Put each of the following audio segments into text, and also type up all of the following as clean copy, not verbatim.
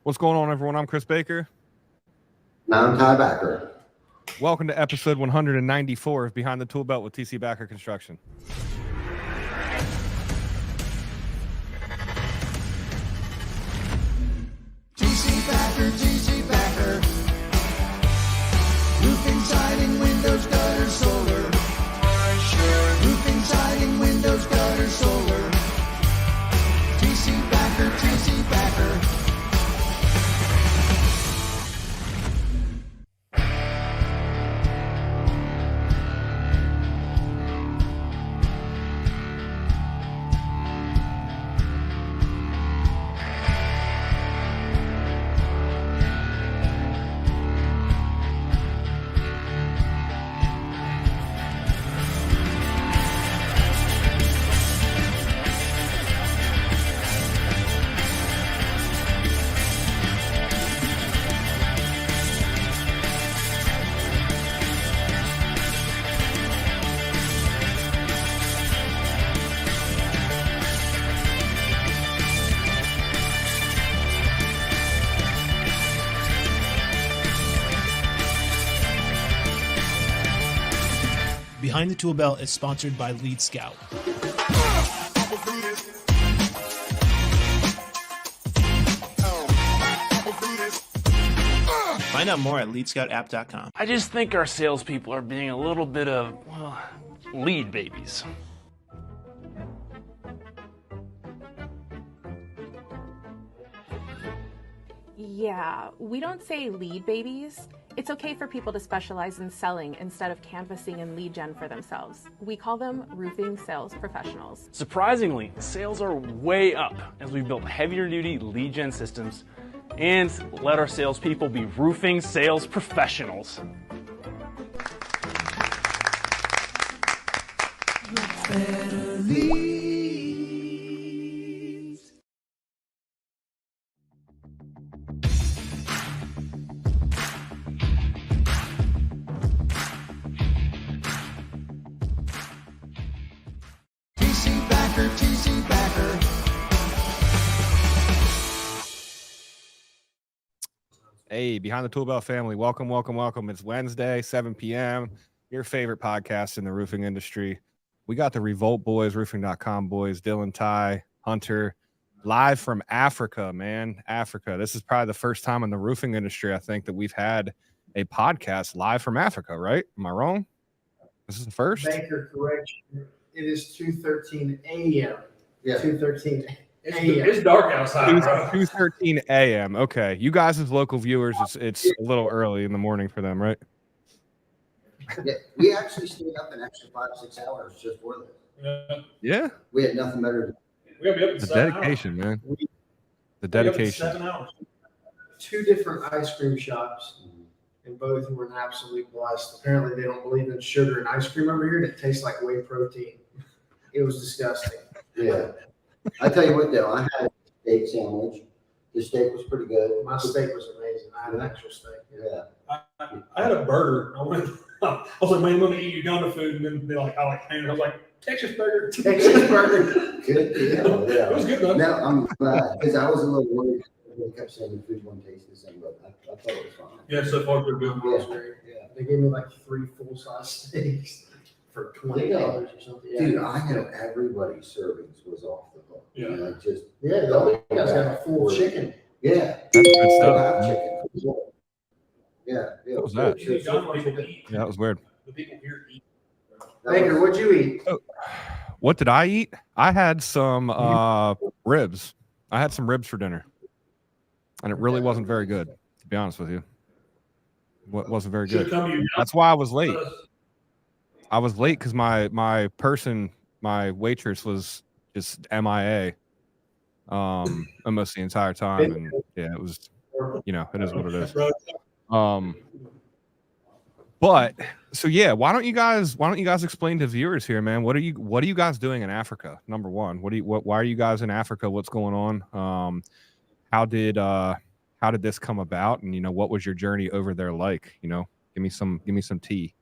What's going on, everyone? I'm Chris Baker. I'm Ty Backer. Welcome to episode 194 of Behind the Tool Belt with TC Backer Construction. TC Backer. Roofing, siding, windows, gutter, solar. Roofing, siding, windows, gutter, solar. TC Backer. Behind the Tool Belt is sponsored by Lead Scout. Find out more at leadscoutapp.com. I just think our salespeople are being a little bit of, well, lead babies. Yeah, we don't say lead babies. It's okay for people to specialize in selling instead of canvassing and lead gen for themselves. We call them roofing sales professionals. Surprisingly, sales are way up as we've built heavier duty lead gen systems and let our salespeople be roofing sales professionals. Better leads. TC Backer. Hey, Behind the Tool Belt family, welcome. It's Wednesday, 7 p.m., your favorite podcast in the roofing industry. We got the Revolt boys, roofing.com boys, Dylan, Ty, Hunter, live from Africa, man. Africa. This is probably the first time in the roofing industry, I think, that we've had a podcast live from Africa, right? Am I wrong? This is the first? Baker, correction. It is 2:13 a.m. Yeah. 2:13 a.m. It's dark outside, bro. 2:13 a.m. Okay. You guys as local viewers, it's a little early in the morning for them, right? Yeah, we actually stayed up an extra 5-6 hours just for this. Yeah. We had nothing better to do. We gotta be up in The 7 dedication, man. We- The hours. dedication. 7 hours. Two different ice cream shops, and both were an absolute blast. Apparently, they don't believe in sugar in ice cream over here, and it tastes like whey protein. It was disgusting. Yeah. I tell you what, though, I had a steak sandwich. The steak was pretty good. My steak was amazing. I had an actual steak. Yeah. I had a burger. I was like, man, I'm gonna eat Uganda food, and then they're like, I like hamburger. I was like, Texas burger. Texas burger. Good deal. Yeah. It was good though. No, I'm glad because I was a little worried. They kept saying the food wouldn't taste the same, but I thought it was fine. Yeah, so far we're good. Yeah. They gave me like 3 full-size steaks for $20 or something. Yeah. Dude, I know everybody's servings was off the hook. Yeah. You know, just Yeah, the other guys got a full chicken. yeah. That's good Don't stuff. have chicken. Yeah. What was that? The Uganda people eat. Yeah, that was weird. The people here eat. Baker, what'd you eat? What did I eat? I had some ribs. I had some ribs for dinner. And it really wasn't very good, to be honest with you. Wasn't very Should've good. come to you. That's why I was late. I was late because my waitress was just MIA almost the entire time. And yeah, it was, it is what it is. But so yeah, why don't you guys explain to viewers here, man? What are you guys doing in Africa? Number one, why are you guys in Africa? What's going on? How did this come about? And what was your journey over there like? Give me some tea.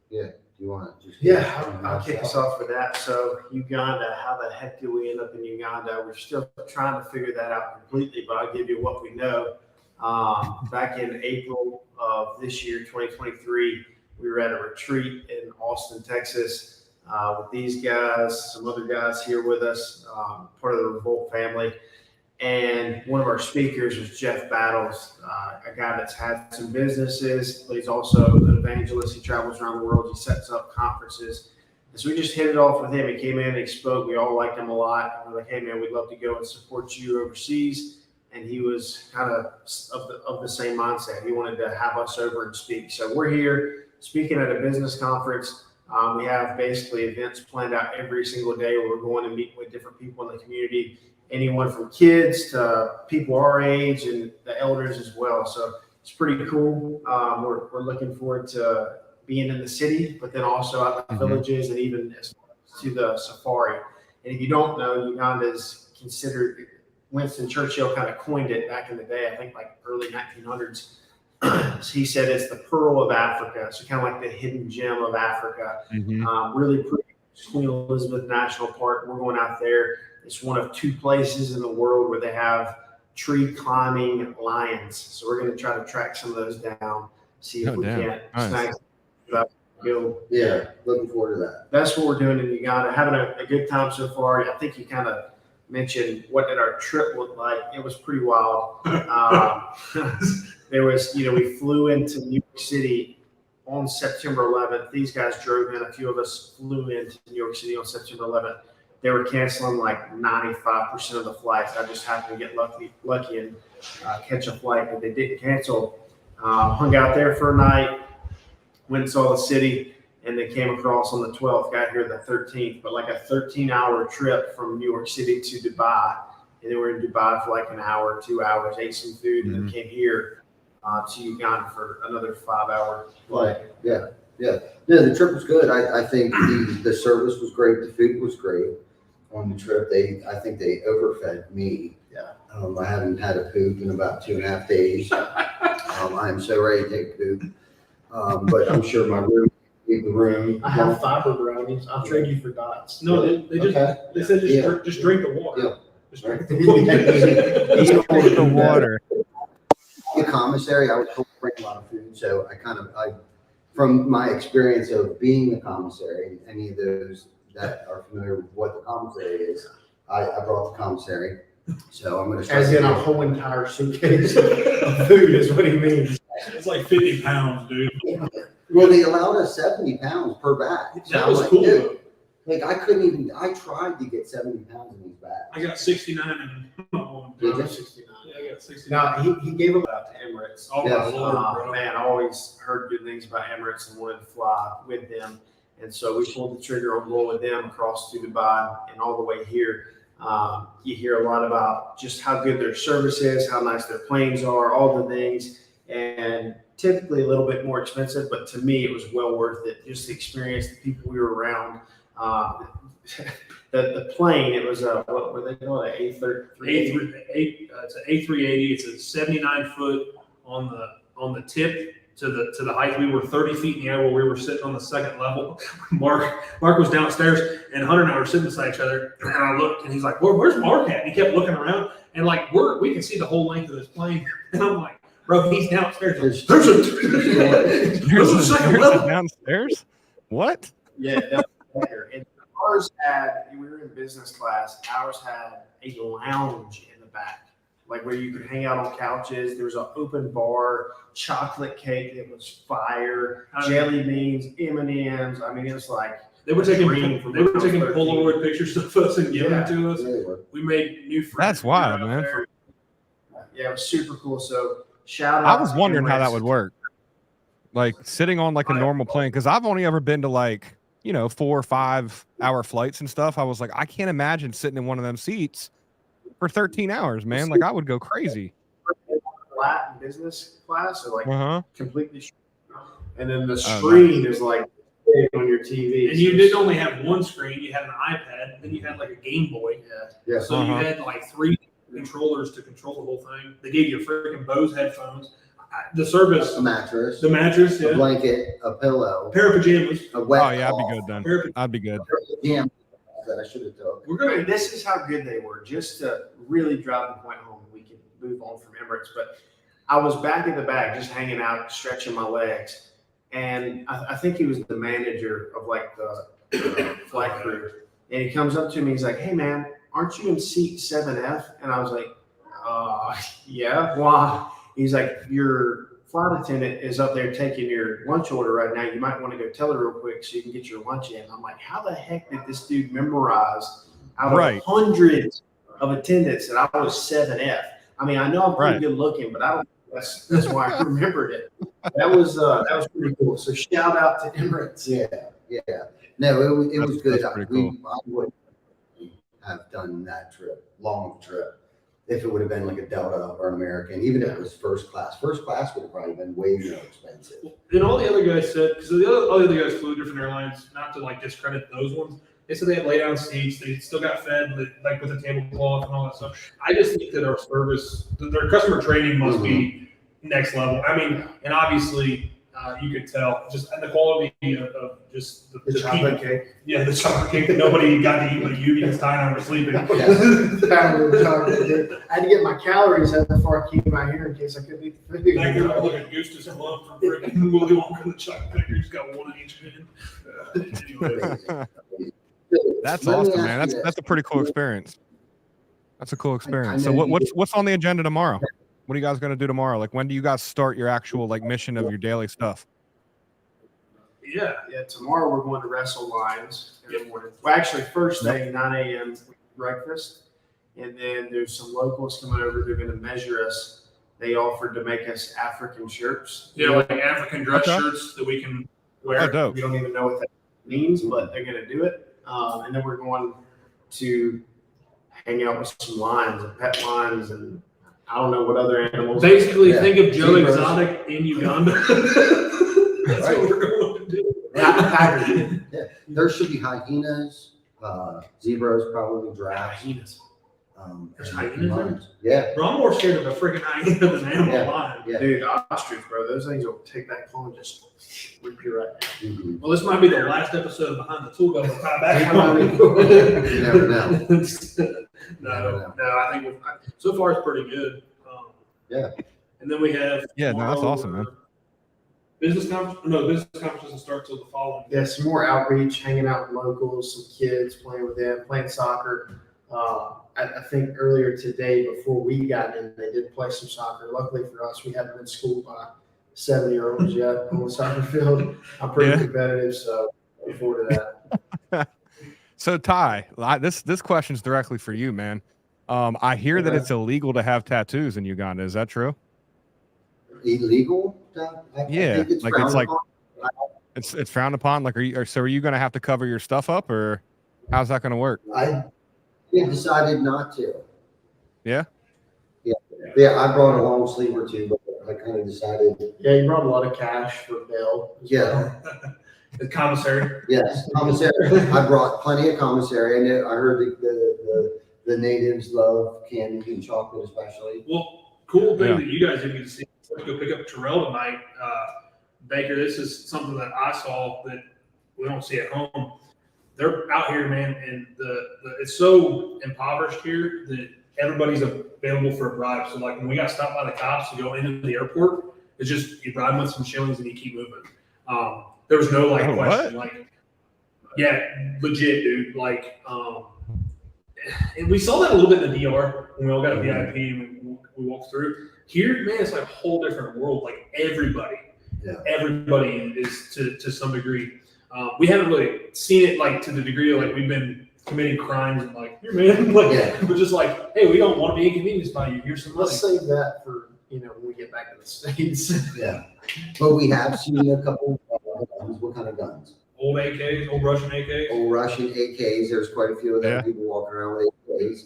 Yeah. you want to just? Yeah, I'll kick us off with that. So Uganda, how the heck did we end up in Uganda? We're still trying to figure that out completely, but I'll give you what we know. Back in April of this year, 2023, we were at a retreat in Austin, Texas, with these guys, some other guys here with us, part of the Revolt family. And one of our speakers was Jeff Battles, a guy that's had some businesses, but he's also an evangelist. He travels around the world. He sets up conferences. And so we just hit it off with him. He came in and he spoke. We all liked him a lot. And we're like, hey, man, we'd love to go and support you overseas. And he was kind of the same mindset. He wanted to have us over and speak. So we're here speaking at a business conference. We have basically events planned out every single day where we're going to meet with different people in the community. Anyone from kids to people our age and the elders as well. So it's pretty cool. We're looking forward to being in the city, but then also out in the villages and even to the safari. And if you don't know, Uganda is considered, Winston Churchill kind of coined it back in the day, I think like early 1900s. He said it's the pearl of Africa. So kind of like the hidden gem of Africa. Really pretty. Queen Elizabeth National Park. We're going out there. It's one of 2 places in the world where they have tree climbing lions. So we're going to try to track some of those down, see if we can't snag them. Yeah, looking forward to that. That's what we're doing in Uganda. Having a good time so far. I think you kind of mentioned what did our trip look like. It was pretty wild. There was, we flew into New York City on September 11th. These guys drove in. A few of us flew into New York City on September 11th. They were canceling like 95% of the flights. I just happened to get lucky and catch a flight, but they didn't cancel. Hung out there for a night, went and saw the city, and then came across on the 12th, got here the 13th, but like a 13-hour trip from New York City to Dubai. And then we were in Dubai for like an hour, 2 hours, ate some food, and then came here to Uganda for another 5-hour flight. Yeah, the trip was good. I think the service was great. The food was great on the trip. I think they overfed me. Yeah. I haven't had a poop in about 2.5 days. I am so ready to take a poop. But I'm sure my room, the room. I have fiber brownies. I'll trade you for dots. No, they said just drink the water. Yeah. Just drink the water. The commissary, I was told to bring a lot of food, so I from my experience of being the commissary, any of those that are familiar with what the commissary is, I brought the commissary. So I'm going to start. As in a whole entire suitcase of food is what he means. It's like 50 pounds, dude. Well, they allowed us 70 pounds per bag. So That was like, cool. dude, like I couldn't even, I tried to get 70 pounds in these bags. I got 69 and Did you? 69. Yeah, I got 69. Now, he gave them out to Emirates. Oh, Yes. my Lord, bro. Man, I always heard good things about Emirates and wanted to fly with them. And so we pulled the trigger on going with them across to Dubai and all the way here. You hear a lot about just how good their service is, how nice their planes are, all the things. And typically a little bit more expensive, but to me, it was well worth it. Just the experience, the people we were around. The plane, it was what were they called? An A380. It's an A380. It's a 79 foot on the tip to the height. We were 30 feet in the air while we were sitting on the second level. Mark was downstairs, and Hunter and I were sitting beside each other. And I looked, and he's like, "Where's Mark at?" And he kept looking around, and like we can see the whole length of this plane. And I'm like, "Bro, he's downstairs." There's a second level Downstairs? What? Yeah, and ours had, we were in business class, ours had a lounge in the back, like where you could hang out on couches. There was an open bar, chocolate cake that was fire, jelly beans, M&Ms. I mean, it was like They were taking dream. Polaroid pictures of us and giving it to us. Yeah, they were. We made new friends. That's wild, man. Yeah, it was super cool. So shout out. I was to wondering how that Emirates. would work. Like sitting on like a normal plane, because I've only ever been to like, 4 or 5 hour flights and stuff. I was like, I can't imagine sitting in one of them seats for 13 hours, man. Like I would go crazy. Flat in business class, or like completely, and then the Oh, screen is like big on your TV. And you didn't only have one screen, you had an iPad, and then you had like a Game Boy. Yeah. So you had like 3 controllers to control the whole thing. They gave you freaking Bose headphones. The service, a mattress, the mattress, a yeah, blanket, a pillow, pair of pajamas. a wet Oh yeah, I'd be cloth, good then. Pair of- I'd be good. Jam that I should have took. We're going. This is how good they were. Just to really drive the point home, we can move on from Emirates. But I was back in the back, just hanging out, stretching my legs, and I think he was the manager of like the flight crew. And he comes up to me. He's like, "Hey man, aren't you in seat 7F?" And I was like, "Yeah, why?" He's like, "Your flight attendant is up there taking your lunch order right now. You might want to go tell her real quick so you can get your lunch in." I'm like, how the heck did this dude memorize out of hundreds of attendants that I was 7F? I mean, I know I'm pretty good looking, but I don't. That's why I remembered it. That was pretty cool. So shout out to Emirates. Yeah. No, it was good. That's pretty cool. I would have done that long trip, if it would have been like a Delta or an American, even if it was first class. First class would have probably been way more expensive. And all the other guys said, because all the other guys flew different airlines, not to like discredit those ones. They said they had lay down seats. They still got fed like with a tablecloth and all that stuff. I just think that our service, their customer training must be next level. I mean, and obviously you could tell just the quality of just The chocolate cake. Yeah, the chocolate cake that nobody got to eat but you because Ty and I were sleeping. I had to get my calories out before I came out here in case I couldn't eat the food. Back there, look at Goose just lump from freaking Willy Wonka and the chocolate cake. He's got one in each hand. Anyway. That's Let me awesome, ask man. you That's a pretty cool experience. That's a cool experience. know So you- what's on the agenda tomorrow? What are you guys gonna do tomorrow? Like when do you guys start your actual like mission of your daily stuff? Yeah. Yeah, tomorrow we're going to wrestle lines in the morning. Well, actually, first thing, 9 a.m. breakfast. And then there's some locals coming over. They're going to measure us. They offered to make us African shirts. Yeah, like African dress Okay. shirts that we can wear. Oh, dope. We don't even know what that means, but they're going to do it. And then we're going to hang out with some lions and pet lions and I don't know what other animals. Basically, Yeah. think of Joe Zebras. Exotic in Uganda. That's what we're going to do. Yeah, there should be hyenas, zebras, probably giraffes. There's and hyenas there? lions. Yeah, Bro, I'm more scared of a freaking hyena than an animal Yeah. lion. yeah. Dude, ostrich, bro. Those things will take that claw and just rip you right now. Mhm. Well, this might be the last episode of Behind the Tool Belt. We'll tie back You on. never know. No, I think so far it's pretty good. Yeah. And then we have Yeah, no, that's tomorrow, awesome, man. Business conference. No, business conference doesn't start till the following. Yeah, some more outreach, hanging out with locals, some kids, playing with them, playing soccer. I think earlier today, before we got in, they did play some soccer. Luckily for us, we haven't been schooled by 70-year-olds yet on the soccer field. I'm pretty competitive, so look forward to that. So Ty, this question's directly for you, man. I hear that it's illegal to have tattoos in Uganda. Is that true? Illegal? Yeah, like it's frowned like- upon. It's frowned upon. Like, are you going to have to cover your stuff up, or how's that going to work? I decided not to. Yeah. Yeah, I brought a long sleeve or two, but I kind of decided. Yeah, you brought a lot of cash for bail. as Yeah. well. The commissary. Yes, commissary. I brought plenty of commissary. I heard the natives love candy and chocolate, especially. Well, cool thing Yeah. that you guys didn't get to see. Let's go pick up Terrell tonight. Baker, this is something that I saw that we don't see at home. They're out here, man, and it's so impoverished here that everybody's available for a bribe. So, like, when we got stopped by the cops to go into the airport, it's just you bribe them with some shillings and you keep moving. There was no like Oh, question, like, yeah, legit, dude. Like, and we saw that a little bit in the DR when we all got a VIP and we walked through. Here, man, it's like a whole different world. Like everybody is to some degree. We haven't really seen it like to the degree of like we've been committing crimes and like here, man, like we're just like, hey, we don't want to be inconvenienced by you. Here's some money. Let's save that for when we get back to the States. Yeah, but we have seen a couple of guns. What kind of guns? Old AKs, old Russian AKs. Old Russian AKs. There's quite a few of them. Yeah. People walking around with AKs.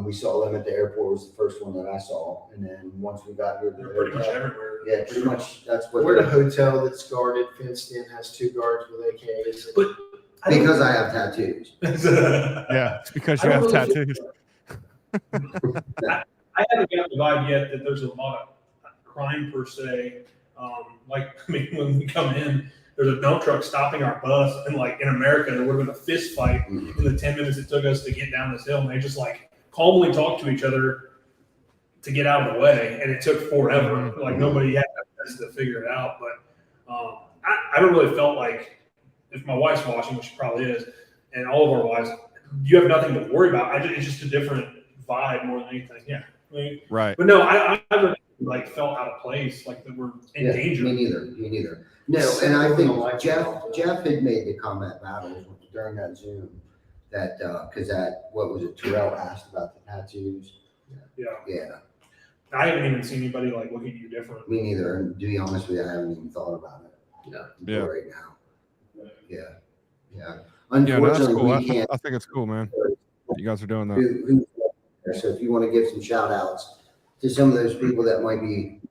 We saw them at the airport. Was the first one that I saw, and then once we got here, They're pretty much everywhere. Yeah, pretty much. That's what. We're at a hotel that's guarded, fenced in, has 2 guards with AKs. But because I have tattoos. Yeah, it's because I you don't have really tattoos. I haven't got the vibe yet that there's a lot of crime per se. When we come in, there's a dump truck stopping our bus, and in America, there would have been a fist fight in the 10 minutes it took us to get down this hill. And they just calmly talked to each other to get out of the way, and it took forever. Nobody had to figure it out. But I don't really felt like, if my wife's watching, which she probably is, and all of our wives, you have nothing to worry about. It's just a different vibe more than anything. Yeah. Right. But no, I felt out of place, that we're in danger. Me neither. No, and I think Jeff had made the comment battles during that Zoom that because what was it? Terrell asked about the tattoos. Yeah. I haven't even seen anybody look at you different. Me neither. And to be honest with you, I haven't even thought about it. Yeah. Right now. Yeah. That's Unfortunately, cool. we can't. I think it's cool, man. You guys are doing that. So if you want to give some shout outs to some of those people that might be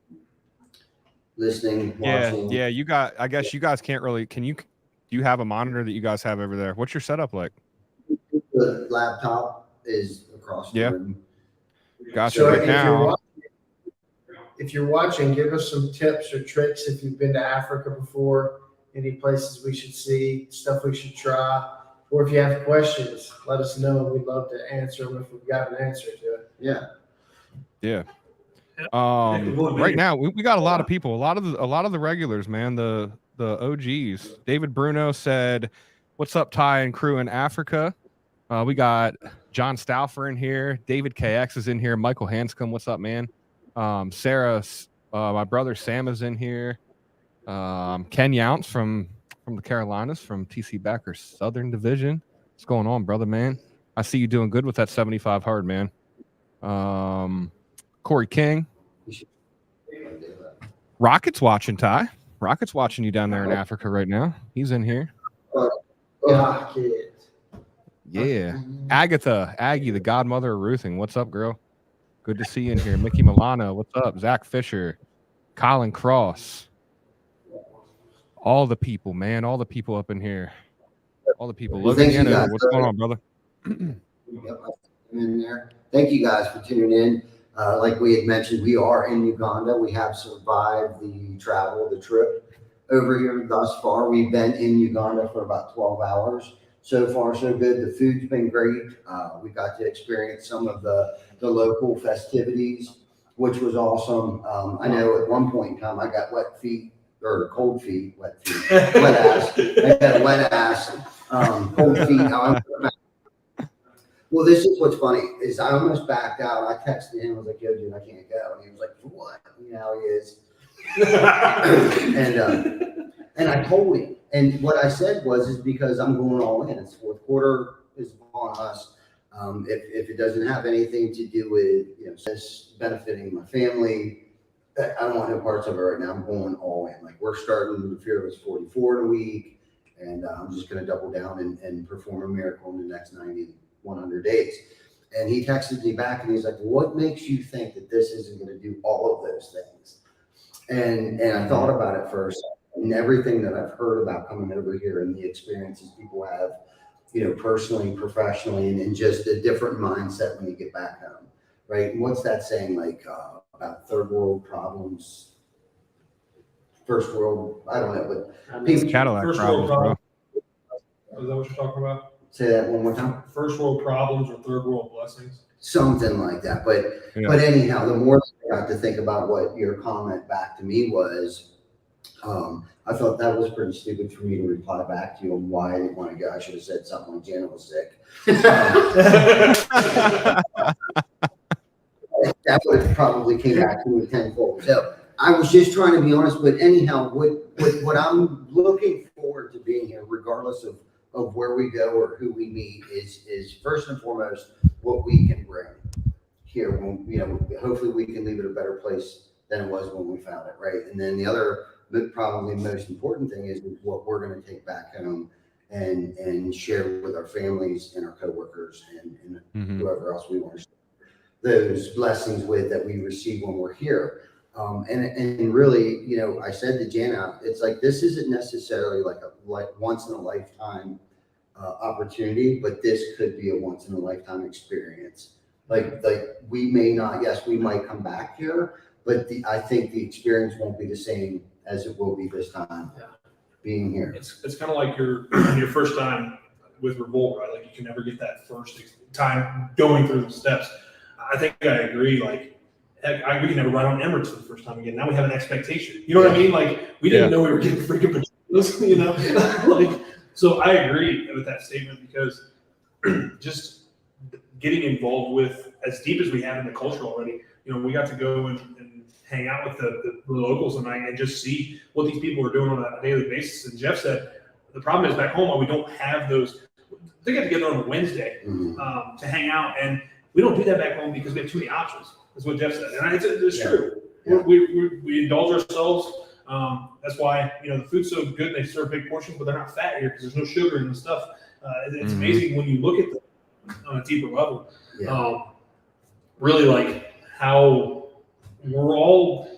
listening, watching. Yeah. I guess you guys can't really. Do you have a monitor that you guys have over there? What's your setup like? The laptop is across the room. Gotcha. So right now. If you're watching, give us some tips or tricks if you've been to Africa before, any places we should see, stuff we should try, or if you have questions, let us know. We'd love to answer them if we've got an answer to it. Yeah. Right now we got a lot of people, a lot of the regulars, man, the OGs. David Bruno said, "What's up, Ty and crew in Africa?" We got John Stauffer in here. David KX is in here. Michael Hanscom, what's up, man? Sarah, my brother Sam is in here. Ken Younts from the Carolinas, from TC Backer Southern Division. What's going on, brother, man? I see you doing good with that 75 hard, man. Corey King. Rocket's watching, Ty. Rocket's watching you down there in Africa right now. He's in here. Yeah. Agatha, Aggie, the godmother of roofing. What's up, girl? Good to see you in here. Mickey Milano, what's up? Zach Fisher, Colin Cross. All the people, man. All the people up in here. All the people. Logan Yano, what's going on, brother? In there. Thank you guys for tuning in. Like we had mentioned, we are in Uganda. We have survived the trip over here thus far. We've been in Uganda for about 12 hours. So far, so good. The food's been great. We got to experience some of the local festivities, which was awesome. I know at one point in time I got wet feet, or cold feet, wet ass. I got wet ass, cold feet. Well, this is what's funny is I almost backed out. I texted him. I was like, "Yo, dude, I can't go." And he was like, "For what?" You know how he is. And I told him. And what I said is because I'm going all in. It's fourth quarter is on us. If it doesn't have anything to do with this benefiting my family, I don't want no parts of it right now. I'm going all in. We're starting the Fearless 44 in a week, and I'm just going to double down and perform a miracle in the next 90, 100 days. And he texted me back and he's like, "What makes you think that this isn't going to do all of those things?" And I thought about it first, and everything that I've heard about coming over here and the experiences people have, personally, professionally, and just a different mindset when you get back home, right? And what's that saying, about third world problems, first world? I don't know, but people, Cadillac problems, bro. Is that what you're talking about? Say that one more time. First world problems or third world blessings? Something like that. But anyhow, the more I got to think about what your comment back to me was, I thought that was pretty stupid for me to reply back to you on why I didn't want to go. I should have said something like Janet was sick. That would have probably came back to me tenfold. So I was just trying to be honest. But anyhow, what I'm looking forward to being here, regardless of where we go or who we meet, is first and foremost what we can bring here. When, hopefully we can leave it a better place than it was when we found it, right? And then the other, but probably most important thing is what we're going to take back home and share with our families and our coworkers and whoever else we want to share those blessings with that we receive when we're here. And really, I said to Jana, it's like, this isn't necessarily like once in a lifetime opportunity, but this could be a once in a lifetime experience. Like we may not, yes, we might come back here, but I think the experience won't be the same as it will be this time. Yeah. Being here. It's kind of like your first time with Revolt, right? Like you can never get that first time going through the steps. I think I agree. Like we can never ride on Emirates for the first time again. Now we have an expectation. You know what I mean? Like we didn't know we were getting freaking potatoes, you know? Like, so I agree with that statement because just getting involved with as deep as we have in the culture already, you know, we got to go and hang out with the locals tonight and just see what these people are doing on a daily basis. And Jeff said, the problem is back home, we don't have those. They get together on a Wednesday to hang out, and we don't do that back home because we have too many options. That's what Jeff said, and it's true. Yeah. We indulge ourselves. That's why, you know, the food's so good. They serve big portions, but they're not fat here because there's no sugar in the stuff. It's amazing when you look at them on a deeper level. Really, like how we're all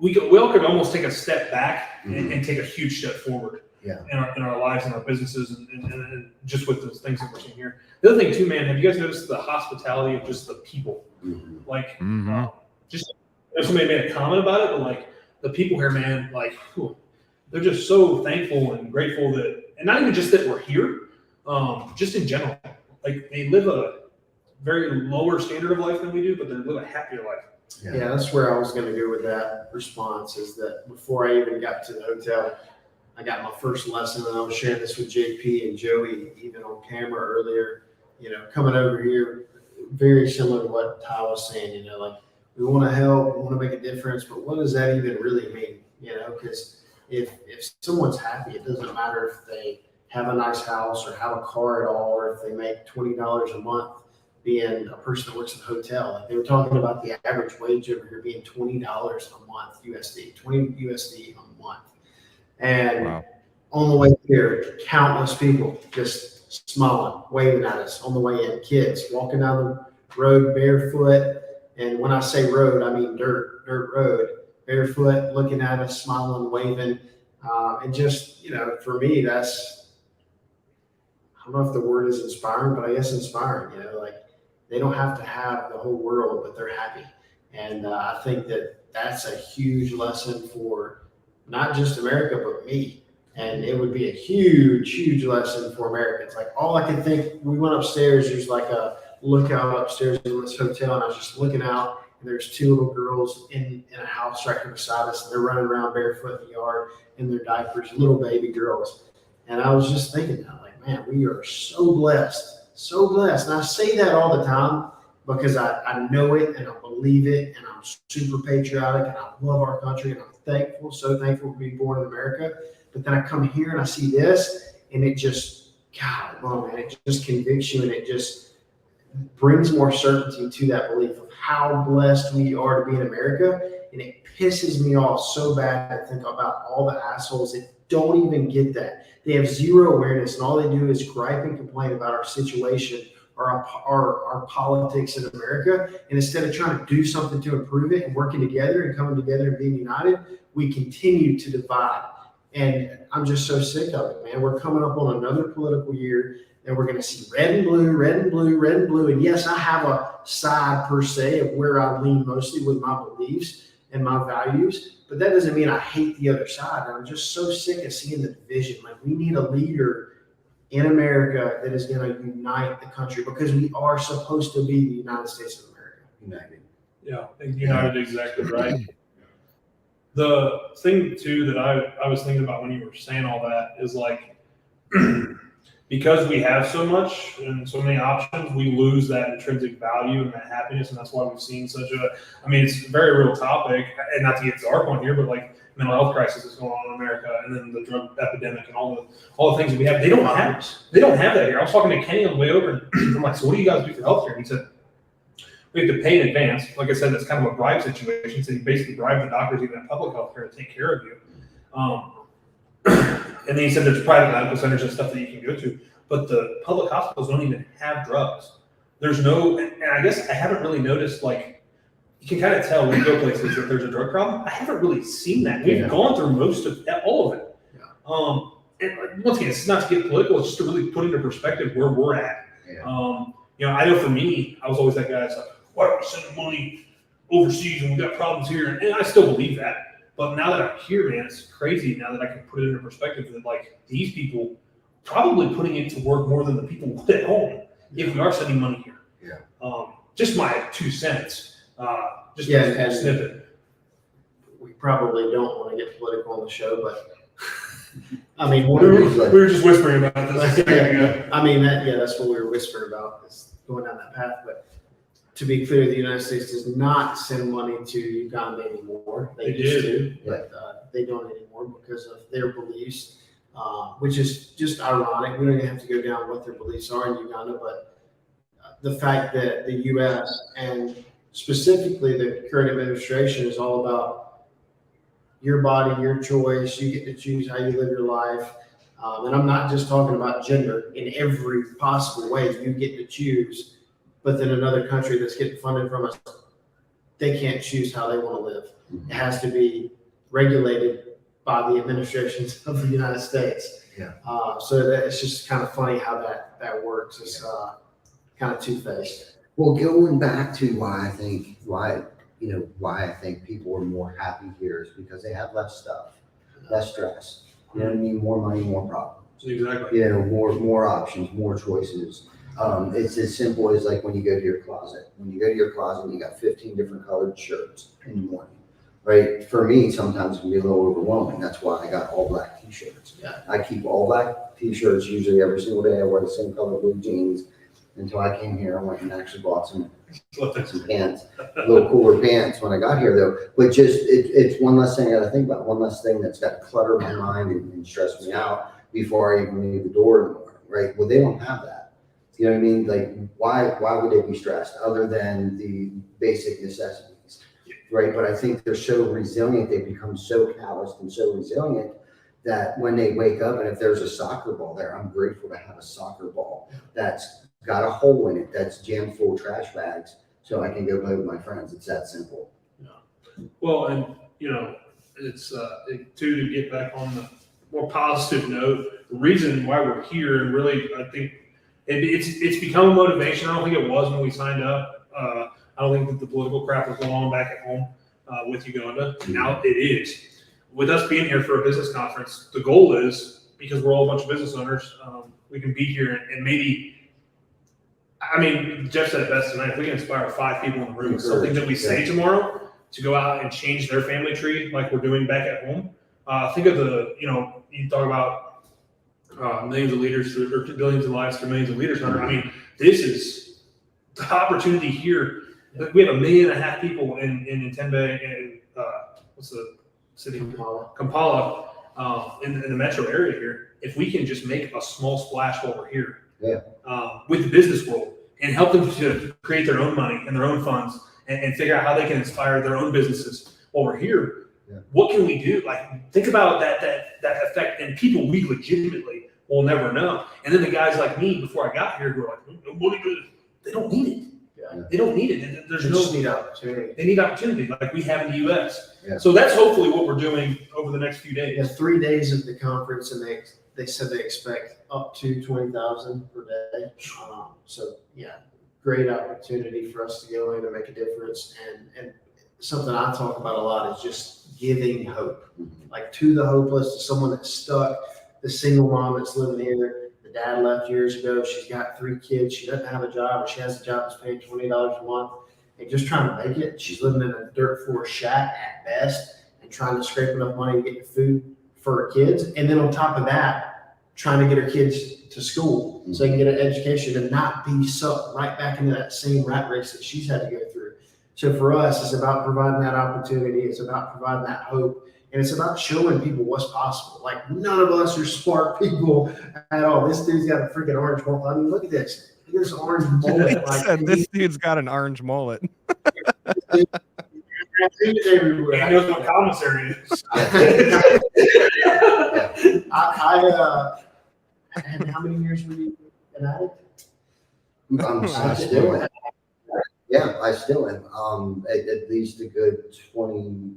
we all could almost take a step back and take a huge step forward. In our lives and our businesses and just with the things that we're seeing here. The other thing too, man, have you guys noticed the hospitality of just the people? Like, just somebody made a comment about it, but like the people here, man, like they're just so thankful and grateful that, and not even just that we're here, just in general. Like they live a very lower standard of life than we do, but they live a happier life. Yeah, that's where I was going to go with that response. Is that before I even got to the hotel, I got my first lesson, and I was sharing this with JP and Joey, even on camera earlier. You know, coming over here, very similar to what Ty was saying. You know, like we want to help, we want to make a difference, but what does that even really mean? You know, because if someone's happy, it doesn't matter if they have a nice house or have a car at all, or if they make $20 a month. Being a person that works at a hotel, like they were talking about the average wage over here being $20 a month USD, 20 USD a month. And on the way here, countless people just smiling, waving at us on the way in. Kids walking down the road barefoot. And when I say road, I mean dirt road, barefoot, looking at us, smiling, waving. And just, you know, for me, that's, I don't know if the word is inspiring, but I guess inspiring, you know, like they don't have to have the whole world, but they're happy. And I think that that's a huge lesson for not just America, but me. And it would be a huge, huge lesson for Americans. Like all I could think, we went upstairs, there's like a lookout upstairs in this hotel, and I was just looking out, and there's two little girls in a house right here beside us, and they're running around barefoot in the yard in their diapers, little baby girls. And I was just thinking, like, man, we are so blessed, so blessed. And I say that all the time because I know it and I believe it, and I'm super patriotic and I love our country, and I'm thankful, so thankful for being born in America. But then I come here and I see this, and it just, God, oh man, it just convicts you, and it just brings more certainty to that belief of how blessed we are to be in America. And it pisses me off so bad to think about all the assholes that don't even get that. They have zero awareness, and all they do is gripe and complain about our situation or our politics in America. And instead of trying to do something to improve it and working together and coming together and being united, we continue to divide. And I'm just so sick of it, man. We're coming up on another political year, and we're going to see red and blue, red and blue, red and blue. And yes, I have a side per se of where I lean mostly with my beliefs and my values, but that doesn't mean I hate the other side. And I'm just so sick of seeing the division. Like, we need a leader in America that is going to unite the country, because we are supposed to be the United States of America. United. Yeah, united, exactly right. The thing too that I was thinking about when you were saying all that is like, because we have so much and so many options, we lose that intrinsic value and that happiness, and that's why we've seen such a, I mean, it's a very real topic, and not to get dark on here, but like mental health crisis is going on in America, and then the drug epidemic and all the things that we have. They don't have that here. I was talking to Kenny on the way over, and I'm like, so what do you guys do for healthcare? And he said, we have to pay in advance. Like I said, that's kind of a bribe situation. So you basically bribe the doctors, even in public healthcare, to take care of you. And then he said there's private medical centers and stuff that you can go to, but the public hospitals don't even have drugs. There's no, and I guess I haven't really noticed, like, you can kind of tell when you go places that there's a drug problem. I haven't really seen that. We've gone through most of all of it. And once again, it's not to get political, it's just to really put into perspective where we're at. You know, I know for me, I was always that guy that's like, why are we sending money overseas and we got problems here. And I still believe that. But now that I'm here, man, it's crazy now that I can put it into perspective that like these people probably putting it to work more than the people at home if we are sending money here. Yeah. Just my 2 cents. Just Yeah, a and- snippet. We probably don't want to get political on the show, but I mean, We were just whispering about this a second ago. I mean, that's what we were whispering about, is going down that path. But to be clear, the United States does not send money to Uganda anymore. They used to, but they don't anymore because of their beliefs, which is just ironic. We don't even have to go down what their beliefs are in Uganda, but the fact that the U.S. and specifically the current administration is all about your body, your choice. You get to choose how you live your life. And I'm not just talking about gender. In every possible way, you get to choose. But then another country that's getting funded from us, they can't choose how they want to live. It has to be regulated by the administrations of the United States. Yeah. So it's just kind of funny how that works. It's kind of two-faced. Well, going back to why I think people are more happy here is because they have less stuff, less stress. You know what I mean? More money, more problems. Exactly. You know, more options, more choices. It's as simple as like when you go to your closet. When you go to your closet, you got 15 different colored shirts in the morning, right? For me, sometimes it can be a little overwhelming. That's why I got all black t-shirts. Yeah. I keep all black t-shirts usually every single day. I wear the same color blue jeans until I came here. I went and actually bought some pants, a little cooler pants when I got here though. But just it's one less thing I gotta think about, one less thing that's got to clutter my mind and stress me out before I even leave the door in the morning, right? Well, they don't have that. You know what I mean? Like why would they be stressed other than the basic necessities, right? But I think they're so resilient, they become so calloused and so resilient that when they wake up and if there's a soccer ball there, I'm grateful to have a soccer ball that's got a hole in it that's jammed full of trash bags so I can go play with my friends. It's that simple. Well, and you know, it's too, to get back on the more positive note, the reason why we're here, and really I think it's become a motivation. I don't think it was when we signed up. I don't think that the political crap was going on back at home with Uganda. Now it is. With us being here for a business conference, the goal is, because we're all a bunch of business owners, we can be here and maybe, I mean, Jeff said it best tonight, if we can inspire 5 people in the room with something that we say tomorrow to go out and change their family tree like we're doing back at home. Think of you talk about millions of leaders or billions of lives through millions of leaders. I mean, this is the opportunity here. We have 1.5 million people in Entebbe and what's the city? Kampala, in the metro area here. If we can just make a small splash while we're here, with the business world and help them to create their own money and their own funds and figure out how they can inspire their own businesses while we're here. What can we do? Like, think about that effect, and people we legitimately will never know. And then the guys like me before I got here who are like, they don't need it. They don't need it. There's no need opportunity. They need opportunity like we have in the U.S. So that's hopefully what we're doing over the next few days. 3 days of the conference, and they said they expect up to 20,000 per day. So great opportunity for us to go in and make a difference. And something I talk about a lot is just giving hope, like to the hopeless, to someone that's stuck, the single mom that's living here. The dad left years ago. She's got 3 kids. She doesn't have a job, or she has a job that's paying $20 a month and just trying to make it. She's living in a dirt floor shack at best and trying to scrape enough money to get food for her kids. And then on top of that, trying to get her kids to school so they can get an education and not be sucked right back into that same rat race that she's had to go through. So for us, it's about providing that opportunity. It's about providing that hope. And it's about showing people what's possible. Like, none of us are smart people at all. This dude's got a freaking orange mullet. I mean, look at this. Look at this orange mullet. Like, this dude's got an orange mullet. He knows what commissary is. And how many years were you an addict? I still am. Yeah, I still am. At least a good 20,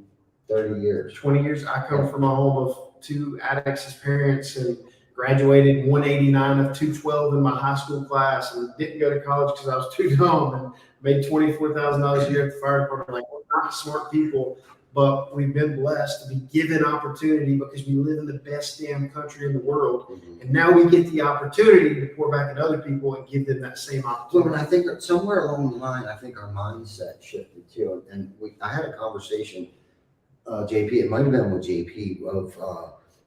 30 years. 20 years. I come from a home of 2 addicts as parents and graduated 189 of 212 in my high school class and didn't go to college because I was too dumb and made $24,000 a year at the fire department. Like, what not smart people, but we've been blessed to be given opportunity because we live in the best damn country in the world. Mhm. And now we get the opportunity to pour back at other people and give them that same Well, opportunity. and I think that somewhere along the line, I think our mindset shifted too. And I had a conversation, JP, it might have been with JP, of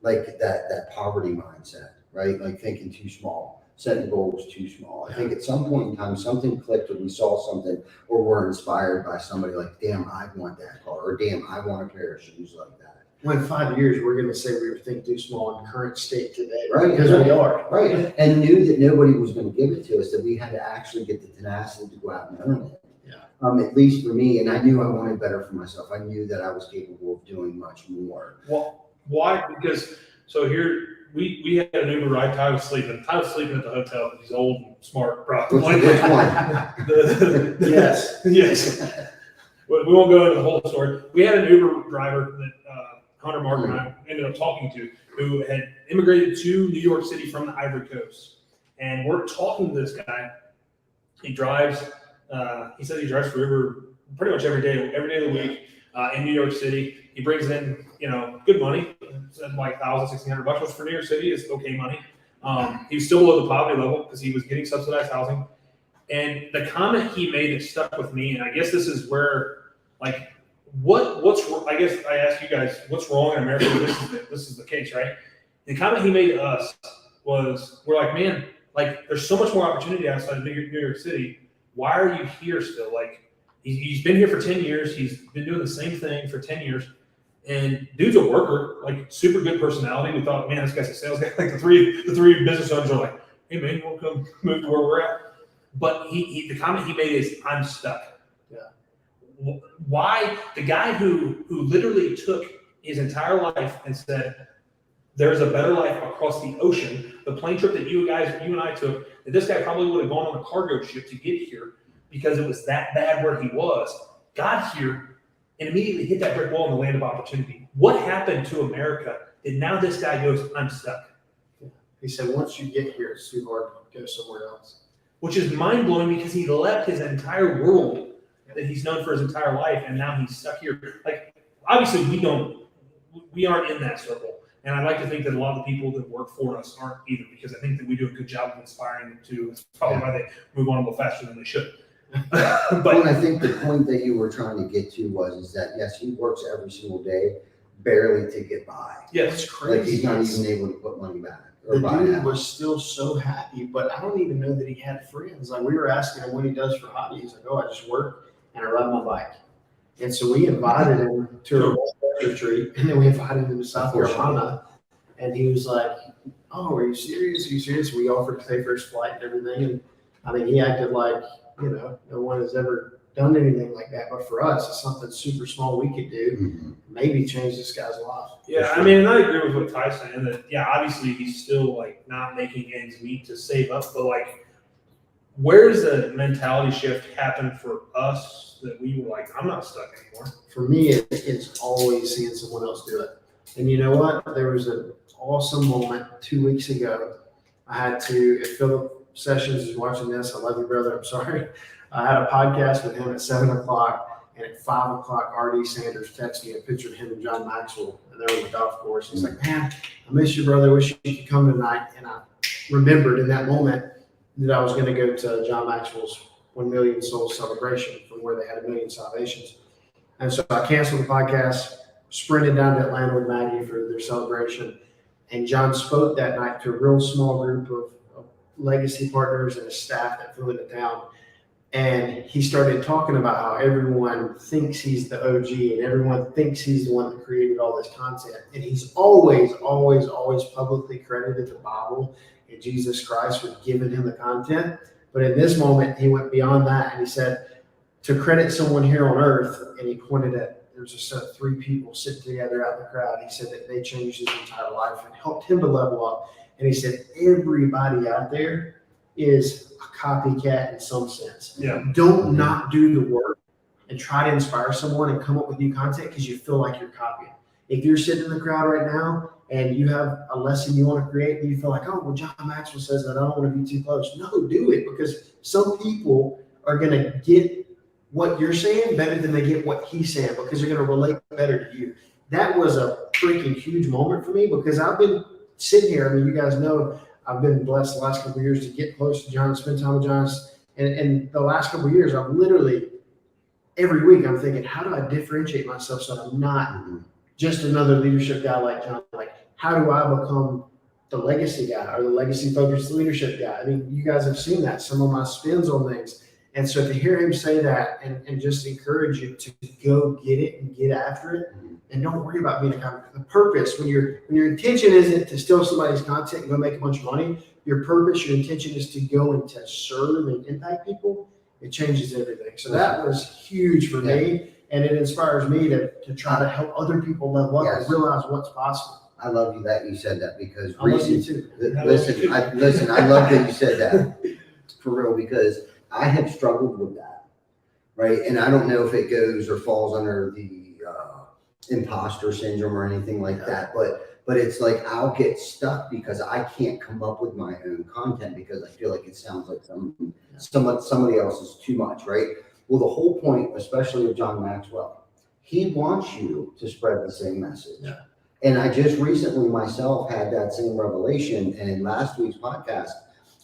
like that poverty mindset, right? Like thinking too small, setting goals too small. I think at some point in time, something clicked, or we saw something, or we're inspired by somebody like, damn, I want that car, or damn, I want a pair of shoes like that. Well, in 5 years, we're going to say we were thinking too small in current state today, Right, because we are. Right, and knew that nobody was going to give it to us, that we had to actually get the tenacity to go out and earn it. Yeah. At least for me, and I knew I wanted better for myself. I knew that I was capable of doing much more. Well, why? Because so here we had an Uber ride. Ty was sleeping. Ty was sleeping at the hotel. He's old and smart, probably. Which one? Yes. Yes. We won't go into the whole story. We had an Uber driver that Hunter, Mark, and I ended up talking to, who had immigrated to New York City from the Ivory Coast, and we're talking to this guy. He drives. He says he drives for Uber pretty much every day of the week in New York City. He brings in, good money, like $1,000, $1,600, which for New York City is okay money. He was still below the poverty level because he was getting subsidized housing. And the comment he made that stuck with me, and I guess this is where, like, I guess I ask you guys, what's wrong in America? This is the case, right? The comment he made to us was, we're like, man, like, there's so much more opportunity outside of New York City. Why are you here still? Like, he's been here for 10 years. He's been doing the same thing for 10 years. And dude's a worker, like super good personality. We thought, man, this guy's a sales guy. Like the three business owners are like, hey man, you want to come move to where we're at? But the comment he made is, I'm stuck. Yeah. Why? The guy who literally took his entire life and said, there's a better life across the ocean. The plane trip that you and I took, that this guy probably would have gone on a cargo ship to get here because it was that bad where he was, got here and immediately hit that brick wall in the land of opportunity. What happened to America that now this guy goes, I'm stuck? He said, once you get here, it's too hard to go somewhere else. Which is mind blowing because he left his entire world that he's known for his entire life, and now he's stuck here. Like, obviously, we aren't in that circle. And I like to think that a lot of the people that work for us aren't either, because I think that we do a good job of inspiring them too. It's probably why they move on a little faster than they should. But I think the point that you were trying to get to is that, yes, he works every single day, barely to get by. Yes, It's crazy. Like he's not even able to put money back. Or The buy a dude house. was still so happy, but I don't even know that he had friends. Like, we were asking him what he does for hobby. He's like, oh, I just work and I ride my bike. And so we invited him to a retreat, and then we invited him to South Carolina. And he was like, oh, are you serious? Are you serious? We offered to pay for his flight and everything. And I mean, he acted like, no one has ever done anything like that. But for us, it's something super small we could do. Mhm. Maybe change this guy's life. Yeah, I mean, and I agree with what Ty's saying that, yeah, obviously he's still like not making ends meet to save up, but like, where's the mentality shift happen for us that we were like, I'm not stuck anymore? For me, it's always seeing someone else do it. And you know what? There was an awesome moment 2 weeks ago. I had to, if Philip Sessions is watching this, I love you, brother. I'm sorry. I had a podcast with him at 7:00. And at 5:00, R.D. Sanders texted me a picture of him and John Maxwell, and they're on the golf course. He's like, man, I miss you, brother. Wish you could come tonight. And I remembered in that moment that I was going to go to John Maxwell's 1 million soul celebration from where they had 1 million salvations. And so I canceled the podcast, sprinted down to Atlanta with Maggie for their celebration. And John spoke that night to a real small group of legacy partners and a staff that flew into town. And he started talking about how everyone thinks he's the OG and everyone thinks he's the one that created all this content. And he's always, always, always publicly credited the Bible and Jesus Christ for giving him the content. But in this moment, he went beyond that. And he said, to credit someone here on earth, and he pointed at, there's a set of 3 people sitting together out in the crowd. He said that they changed his entire life and helped him to level up. And he said, everybody out there is a copycat in some sense. Yeah. Don't not do the work and try to inspire someone and come up with new content because you feel like you're copying. If you're sitting in the crowd right now and you have a lesson you want to create and you feel like, oh, well, John Maxwell says that I don't want to be too close. No, do it, because some people are going to get what you're saying better than they get what he's saying because they're going to relate better to you. That was a freaking huge moment for me because I've been sitting here. I mean, you guys know I've been blessed the last couple of years to get close to John, spend time with John. And the last couple of years, I've literally, every week I'm thinking, how do I differentiate myself so I'm not just another leadership guy like John? Like, how do I become the legacy guy or the legacy focused leadership guy? I mean, you guys have seen that, some of my spins on things. And so to hear him say that and just encourage you to go get it and get after it and don't worry about being the purpose when your intention isn't to steal somebody's content and go make a bunch of money, your purpose, your intention is to go and to serve and impact people, it changes everything. So that was huge for me, and it inspires me to try to help other people level up and realize what's possible. I love you that you said that because I love you too. Listen, I love that you said that for real because I have struggled with that, right? And I don't know if it goes or falls under the imposter syndrome or anything like that, but it's like I'll get stuck because I can't come up with my own content because I feel like it sounds like somebody else is too much, right? Well, the whole point, especially of John Maxwell, he wants you to spread the same message. Yeah. And I just recently myself had that same revelation. And in last week's podcast,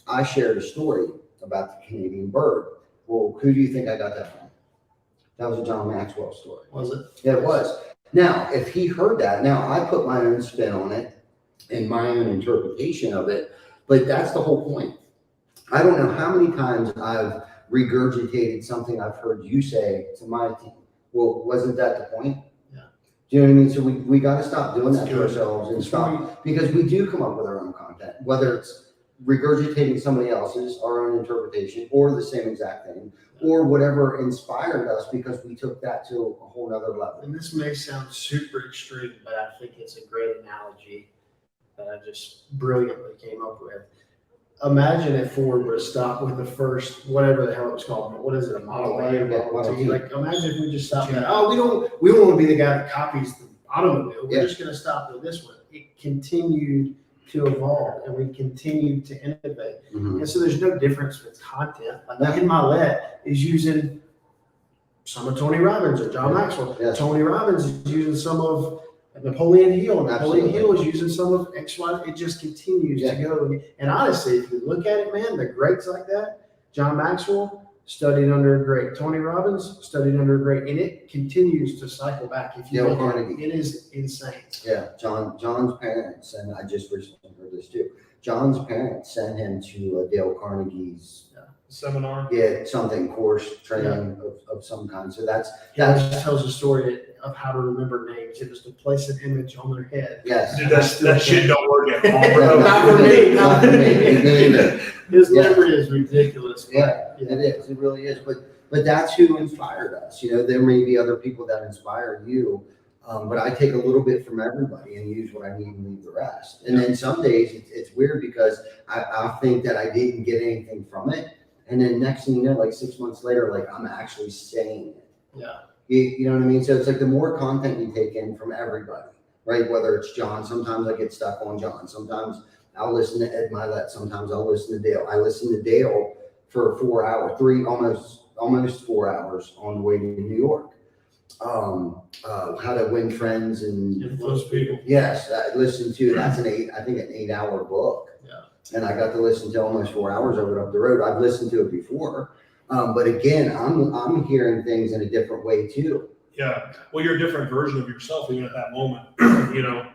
I shared a story about the Canadian bird. Well, who do you think I got that from? That was a John Maxwell story. Was it? Yeah, it was. Now, if he heard that, now I put my own spin on it and my own interpretation of it, but that's the whole point. I don't know how many times I've regurgitated something I've heard you say to my team. Well, wasn't that the point? Yeah. Do you know what I mean? So we got to stop doing that to ourselves and stop because we do come up with our own content, whether it's regurgitating somebody else's, our own interpretation, or the same exact thing, or whatever inspired us because we took that to a whole nother level. And this may sound super extreme, but I think it's a great analogy that I just brilliantly came up with. Imagine if Ford would have stopped with the first, whatever the hell it was called, but what is it, a Model A or Model T? Like, imagine if we just stopped at, we don't want to be the guy that copies the automobile. We're just going to stop with this one. It continued to evolve and we continue to innovate. And so there's no difference with content. Like in Milet is using some of Tony Robbins or John Maxwell. Tony Robbins is using some of Napoleon Hill. Napoleon Hill is using some of X, Y. It just continues to go. And honestly, if you look at it, man, the greats like that, John Maxwell studied under a great, Tony Robbins studied under a great, and it continues to cycle back. If you look at it, it is insane. Yeah, John's parents, and I just recently heard this too. John's parents sent him to Dale Carnegie's seminar. Yeah, something course training of some kind. So that tells a story of how to remember names. It was to place an image on their head. Yes, dude, that shit don't work at all. Not for me. Not for me. His memory is ridiculous. Yeah, it is. It really is. But that's who inspired us. You know, there may be other people that inspire you, but I take a little bit from everybody and use what I need and leave the rest. And then some days it's weird because I think that I didn't get anything from it. And then next thing you know, like 6 months later, like I'm actually saying it. Yeah. You know what I mean? So it's like the more content you take in from everybody, right? Whether it's John, sometimes I get stuck on John. Sometimes I'll listen to Ed Milet. Sometimes I'll listen to Dale. I listen to Dale for 4 hours, almost 4 hours on the way to New York. How to Win Friends and Influence People. Yes, I listened to, that's an 8-hour book. Yeah. And I got to listen to almost 4 hours of it up the road. I've listened to it before. But again, I'm hearing things in a different way too. Yeah. Well, you're a different version of yourself even at that moment, you know?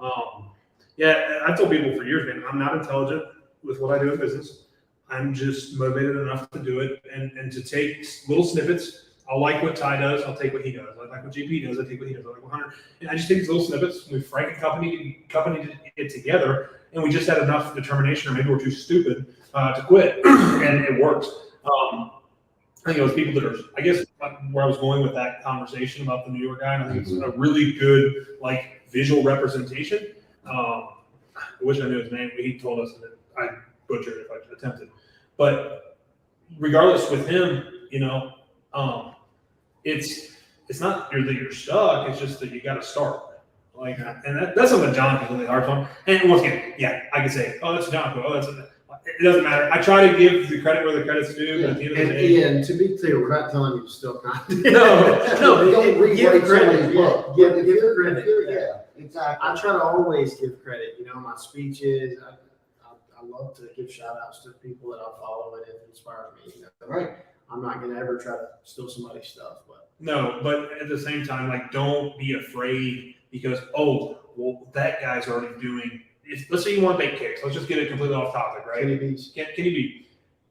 I told people for years, man, I'm not intelligent with what I do in business. I'm just motivated enough to do it and to take little snippets. I'll like what Ty does. I'll take what he does. I like what JP does. I take what he does. I like what Hunter. And I just take these little snippets. We company it together, and we just had enough determination, or maybe we're too stupid to quit, and it works. I think it was people that are, I guess, where I was going with that conversation about the New York guy, and I think it's a really good, like, visual representation. I wish I knew his name, but he told us that I butchered it if I attempted. But regardless with him, you know, it's not that you're stuck, it's just that you got to start. Like, and that's something John is really hard on. And once again, I could say, oh, that's John. Oh, It doesn't matter. I try to give the credit where the credit's due. But at the end of the day, And to be clear, we're not telling you to steal content. No, don't rewrite give credit. somebody's book. Give If you're- credit. if you're- Yeah, exactly. I try to always give credit. You know, my speeches. I love to give shout outs to people that I follow and have inspired me. You know? Right. I'm not gonna ever try to steal somebody's stuff, but no, but at the same time, like, don't be afraid because, oh, well, that guy's already doing. Let's say you want to bake cakes. Let's just get it completely off topic, right? Kenny B's. Kenny B.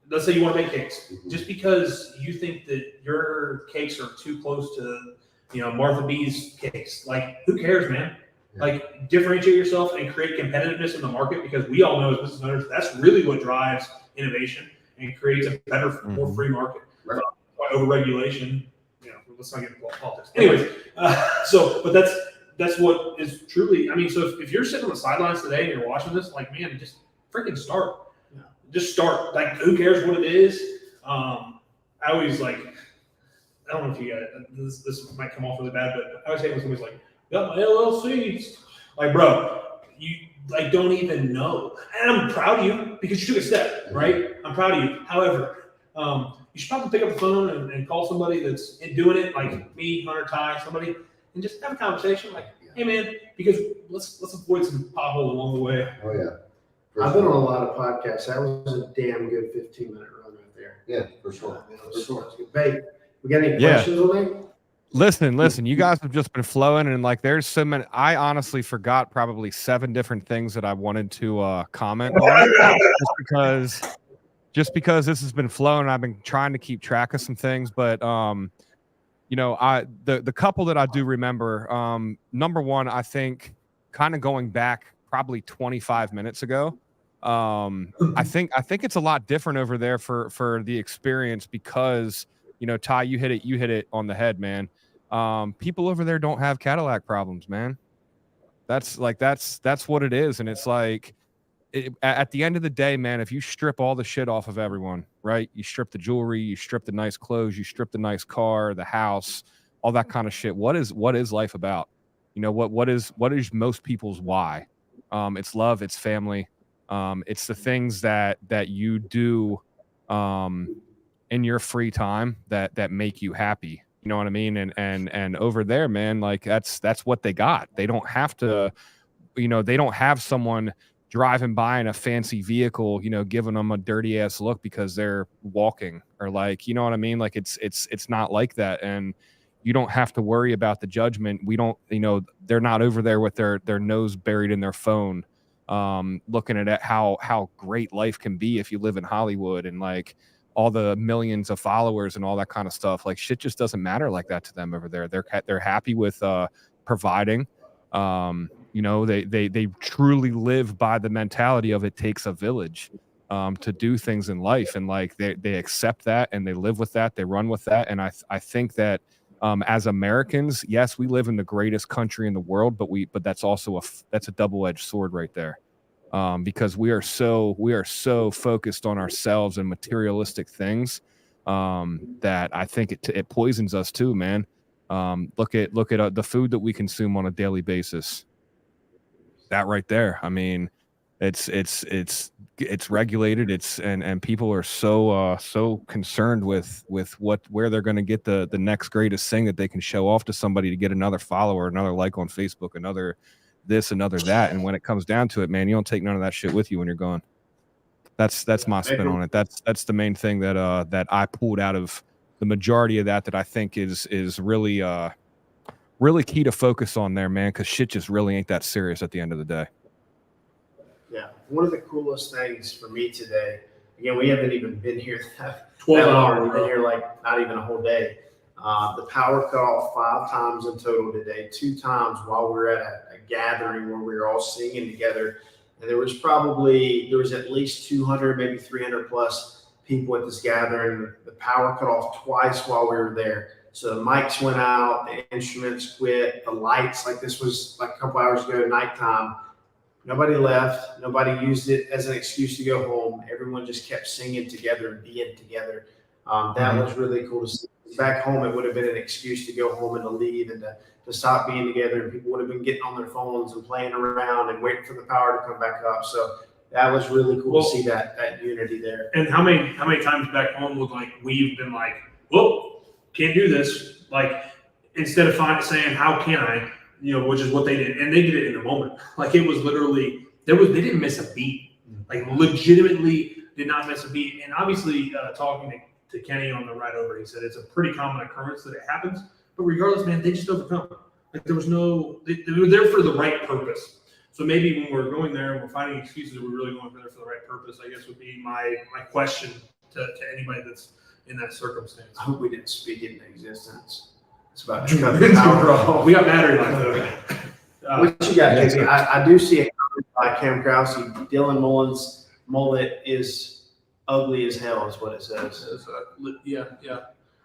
Let's say you want to bake cakes. Mhm. Just because you think that your cakes are too close to, Martha B's cakes, like, who cares, man? Yeah. Like, differentiate yourself and create competitiveness in the market because we all know as business owners, that's really what drives innovation and creates a better, more free market. Right. Overregulation, let's not get into politics. Anyways, but that's what is truly, I mean, so if you're sitting on the sidelines today and you're watching this, like, man, just freaking start. Yeah. Just start. Like, who cares what it is? I always I don't know if you guys, this might come off really bad, but I always hate when somebody's like, got my LLCs. Like, bro, you don't even know. And I'm proud of you because you took a step, right? I'm proud of you. However, you should probably pick up the phone and call somebody that's doing it, like me, Hunter, Ty, somebody, and just have a conversation. Like, hey, man, because let's avoid some potholes along the way. Oh, yeah. I've been on a lot of podcasts. That was a damn good 15-minute run right there. Yeah, for sure. For sure. Hey, we got any Yeah. questions on that? Listen, you guys have just been flowing, and like there's so many. I honestly forgot probably 7 different things that I wanted to comment on just because this has been flowing. I've been trying to keep track of some things, but the couple that I do remember, number one, I think kind of going back probably 25 minutes ago. I think it's a lot different over there for the experience because Ty, you hit it on the head, man. People over there don't have Cadillac problems, man. That's what it is. And it's like, at the end of the day, man, if you strip all the shit off of everyone, right? You strip the jewelry, you strip the nice clothes, you strip the nice car, the house, all that kind of shit. What is life about? What is most people's why? It's love, it's family. It's the things that you do in your free time that make you happy. You know what I mean? And over there, man, like that's what they got. They don't have to, they don't have someone driving by in a fancy vehicle, giving them a dirty ass look because they're walking or like, you know what I mean? Like it's not like that. And you don't have to worry about the judgment. We don't, they're not over there with their nose buried in their phone, looking at how great life can be if you live in Hollywood and like all the millions of followers and all that kind of stuff. Like shit just doesn't matter like that to them over there. They're happy with providing. They truly live by the mentality of it takes a village to do things in life, and like they accept that and they live with that. They run with that, and I think that as Americans, yes, we live in the greatest country in the world, but that's also that's a double-edged sword right there. Because we are so focused on ourselves and materialistic things that I think it poisons us too, man. Look at the food that we consume on a daily basis. That right there. I mean, it's regulated. And people are so concerned with where they're going to get the next greatest thing that they can show off to somebody to get another follower, another like on Facebook, another this, another that. And when it comes down to it, man, you don't take none of that shit with you when you're gone. That's my spin on it. That's the main thing that I pulled out of the majority of that I think is really really key to focus on there, man, because shit just really ain't that serious at the end of the day. Yeah. One of the coolest things for me today, again, we haven't even been here that 12 long. hours. We've been here like not even a whole day. The power cut off 5 times in total today, 2 times while we were at a gathering where we were all singing together. And there was at least 200, maybe 300 plus people at this gathering. The power cut off twice while we were there. So the mics went out, the instruments quit, the lights, like this was like a couple hours ago, nighttime. Nobody left. Nobody used it as an excuse to go home. Everyone just kept singing together and being together. That was really cool to see. Back home, it would have been an excuse to go home and to leave and to stop being together. And people would have been getting on their phones and playing around and waiting for the power to come back up. So that was really cool Well- to see that unity there. And how many times back home look like we've been like, whoop, can't do this. Like, instead of saying, how can I, which is what they did. And they did it in the moment. Like, it was literally, they didn't miss a beat. Like, legitimately did not miss a beat. And obviously, talking to Kenny on the ride over, he said it's a pretty common occurrence that it happens. But regardless, man, they just overcome. Like, there was they were there for the right purpose. So maybe when we're going there and we're finding excuses, we're really going there for the right purpose, I guess would be my question to anybody that's in that circumstance. I hope we didn't speak it into existence. It's about to cut the power off. We got battery life though. What you got, Casey? I do see a comment by Cam Krause. Dylan Mullins' mullet is ugly as hell, is what it says. Yeah.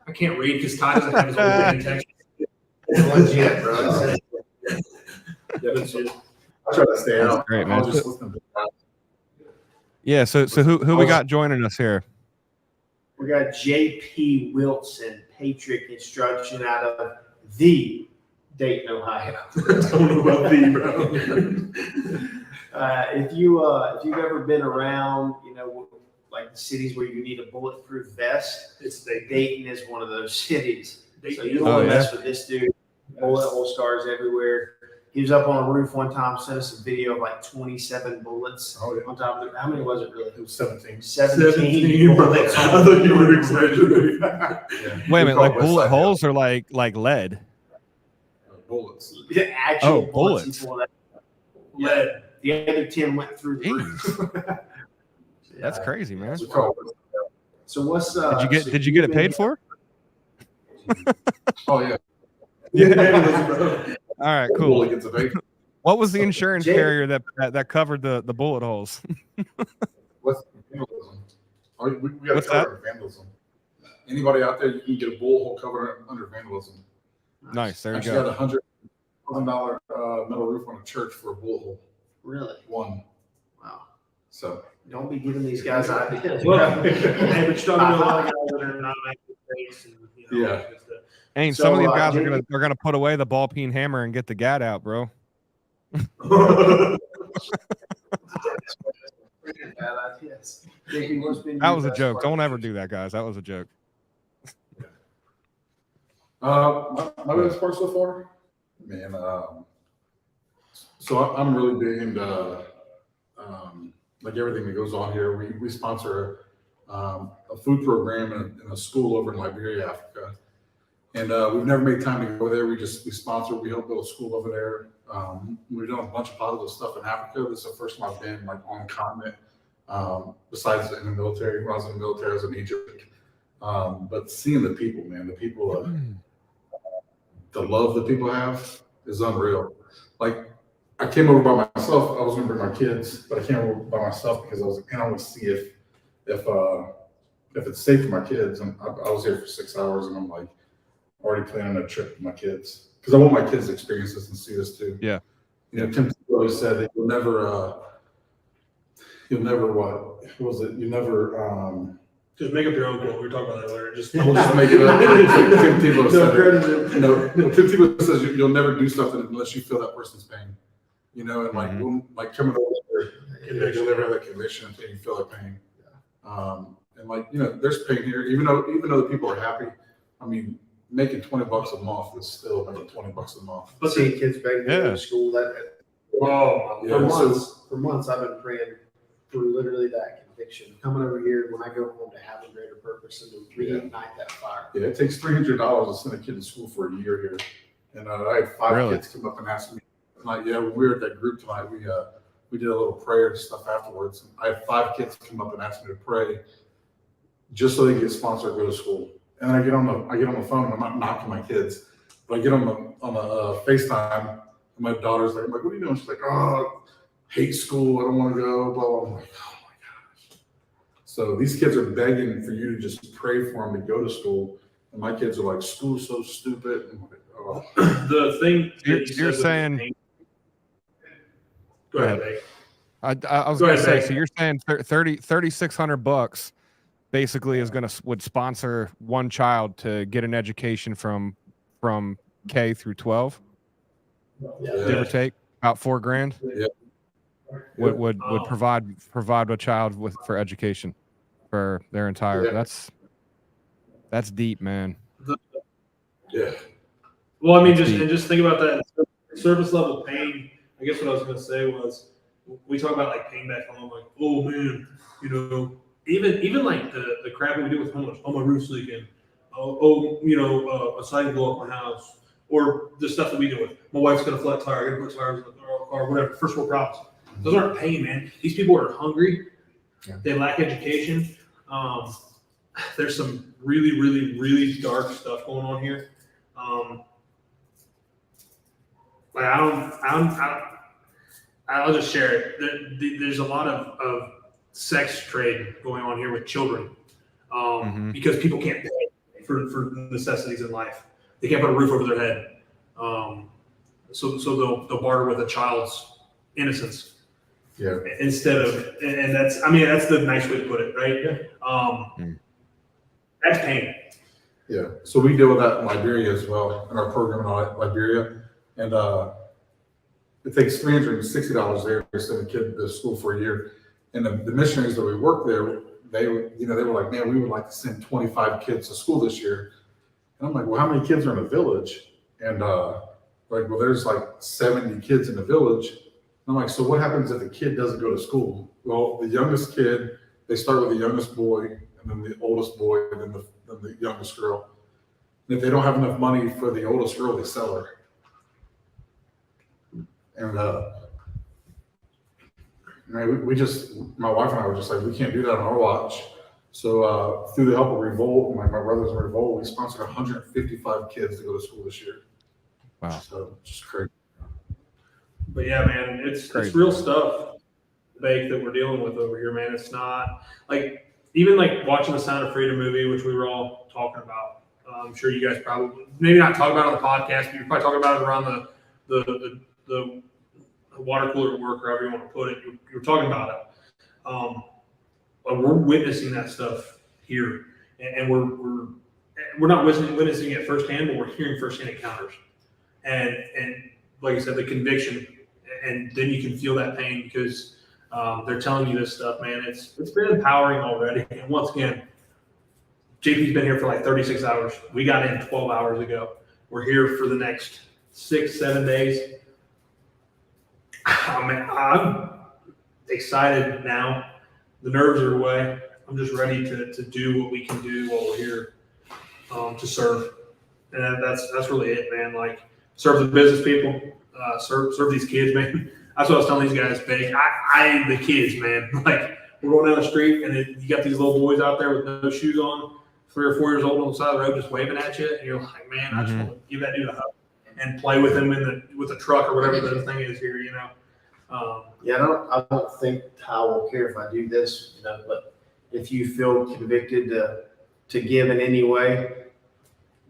I can't read because Ty doesn't have his old written text. It's legit, bro. I try to stay That's out. great, man. I'll just listen to that. Yeah. So who we got joining us here? We got JP Wilson, Patriot Construction out of the Dayton, Ohio. Don't know about the, bro. If you've ever been around, like the cities where you need a bulletproof vest, Dayton is one of those cities. So you don't want to mess with this dude. Bullet hole scars everywhere. He was up on a roof one time, sent us a video of like 27 bullets on top of it. How many was it really? It was 17. 17 bullets. I thought you were exaggerating. Wait a minute, like bullet holes or like lead? Bullets. The actual bullets. he pulled out. Lead. The other 10 went through the roof. That's crazy, man. So what's Did you get it paid for? Oh yeah. Yeah. All right, cool. Bullet gets a bait. What was the insurance carrier that covered the bullet holes? What's vandalism? We got What's to cover vandalism. Anybody out there, you can get a bullet hole covered under vandalism. Nice. There you Actually go. got $100,000 metal roof on a church for a bullet hole. Really? One. Wow. So don't be giving these guys ideas. Well, hey, but you're talking to a lot of guys that are not active base and yeah. Hey, some of these guys are gonna put away the ball peen hammer and get the gat out, bro. That was a joke. Don't ever do that, guys. That was a joke. My best part so far, man. So I'm really big into like everything that goes on here. We sponsor a food program in a school over in Liberia, Africa, and we've never made time to go there. We sponsor. We help build a school over there. We've done a bunch of positive stuff in Africa. This is the first time I've been like on continent. Besides in the military, when I was in the military, I was in Egypt. But seeing the people, man, the people, the love that people have is unreal. Like, I came over by myself. I was going to bring my kids, but I came over by myself because I was like, I want to see if it's safe for my kids. And I was here for 6 hours, and I'm like already planning a trip with my kids because I want my kids to experience this and see this too. Yeah. Tim always said that you'll never what was it? You never just make up your own quote. We were talking about that earlier. we'll just make it up. Tim Tebow said Tim Tebow says you'll never do something unless you feel that person's pain. And like coming over there, you'll never have that conviction until you feel that pain. And there's pain here, even though the people are happy. I mean, making $20 a month is still making $20 a month. But see kids begging to go to school for months I've been praying through literally that conviction. Coming over here when I go home to have a greater purpose and to reignite that fire. Yeah, it takes $300 to send a kid to school for a year here. And I had 5 kids come up and ask me, when we were at that group tonight, we did a little prayer and stuff afterwards. I had 5 kids come up and ask me to pray just so they get sponsored to go to school. And then I get on the phone and I'm not knocking my kids, but I get on the FaceTime and my daughter's like, I'm like, what are you doing? She's like, oh, hate school. I don't want to go, blah, blah. I'm like, oh my gosh. So these kids are begging for you to just pray for them to go to school. And my kids are like, school's so stupid. And I'm like, oh. The thing you're saying. Go ahead. I was going to say, so you're saying $3,600 basically would sponsor one child to get an education from K through 12, give or take about $4,000. Yeah. would provide a child with for education for their entire. Yeah. That's deep, man. Yeah. Well, I mean, That's just think about that service level pain. I guess what I was going to say was, we talk about like pain back home, like, oh man, you know, even like the crap we do with homeowners. Oh, my roof's leaking. A siding blow up my house, or the stuff that we deal with. My wife's got a flat tire. I got to put tires in the car, or whatever. First world problems. Those aren't pain, man. These people are hungry. Yeah. They lack education. There's some really, really, really dark stuff going on here. Like I'll just share it. There's a lot of sex trade going on here with children, because people can't pay for necessities in life. They can't put a roof over their head, so they'll barter with a child's innocence. Yeah. Instead of, and that's the nice way to put it, right? That's pain. Yeah. So we deal with that in Liberia as well, in our program in Liberia. And it takes $360 there to send a kid to school for a year. And the missionaries that we work there, they were like, man, we would like to send 25 kids to school this year. And I'm like, well, how many kids are in a village? And well, there's like 70 kids in the village. And I'm like, so what happens if the kid doesn't go to school? Well, the youngest kid, they start with the youngest boy, and then the oldest boy, and then the youngest girl. And if they don't have enough money for the oldest girl, they sell her. And my wife and I were just like, we can't do that on our watch. So through the help of Revolt, my brothers in Revolt, we sponsored 155 kids to go to school this year. Wow. So just crazy. But yeah, man, it's real stuff, Bake, that we're dealing with over here, man. It's not like, even like watching the Sound of Freedom movie, which we were all talking about. I'm sure you guys probably, maybe not talk about it on the podcast, but you're probably talking about it around the water cooler at work, or however you want to put it. You're talking about it. But we're witnessing that stuff here, and we're not witnessing it firsthand, but we're hearing firsthand encounters, and like I said, the conviction, and then you can feel that pain because they're telling you this stuff, man. It's been empowering already, and once again, JP's been here for like 36 hours. We got in 12 hours ago. We're here for the next 6-7 days. I'm excited now. The nerves are away. I'm just ready to do what we can do while we're here, to serve. And that's really it, man. Like, serve the business people, serve these kids, man. That's what I was telling these guys, Big. The kids, man. Like, we're going down the street, and you got these little boys out there with no shoes on, 3 or 4 years old on the side of the road, just waving at you, and you're like, man, I just want to give that dude a hug and play with him with a truck or whatever the thing is here, you know. I don't think Ty will care if I do this, you know, but if you feel convicted to give in any way,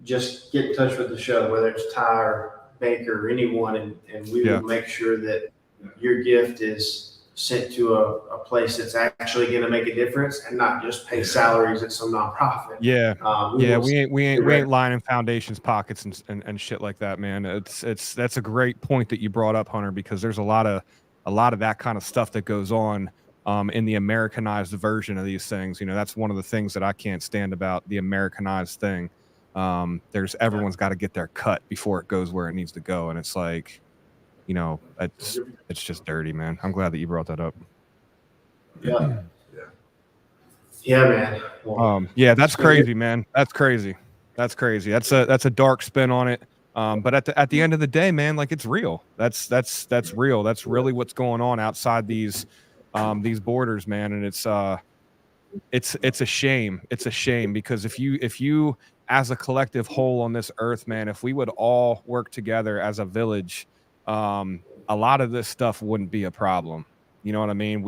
just get in touch with the show, whether it's Ty or Baker or anyone, and we will make sure that your gift is sent to a place that's actually going to make a difference and not just pay salaries at some nonprofit. We ain't lining foundations pockets and shit like that, man. That's a great point that you brought up, Hunter, because there's a lot of that kind of stuff that goes on in the Americanized version of these things. You know, that's one of the things that I can't stand about the Americanized thing. Everyone's got to get their cut before it goes where it needs to go, and it's like, you know, it's just dirty, man. I'm glad that you brought that up. Yeah, man. Well, that's crazy, man. That's crazy. That's a dark spin on it. But at the end of the day, man, like, it's real. That's real. That's really what's going on outside these borders, man. And it's a shame. It's a shame because if you as a collective whole on this earth, man, if we would all work together as a village, a lot of this stuff wouldn't be a problem. You know what I mean?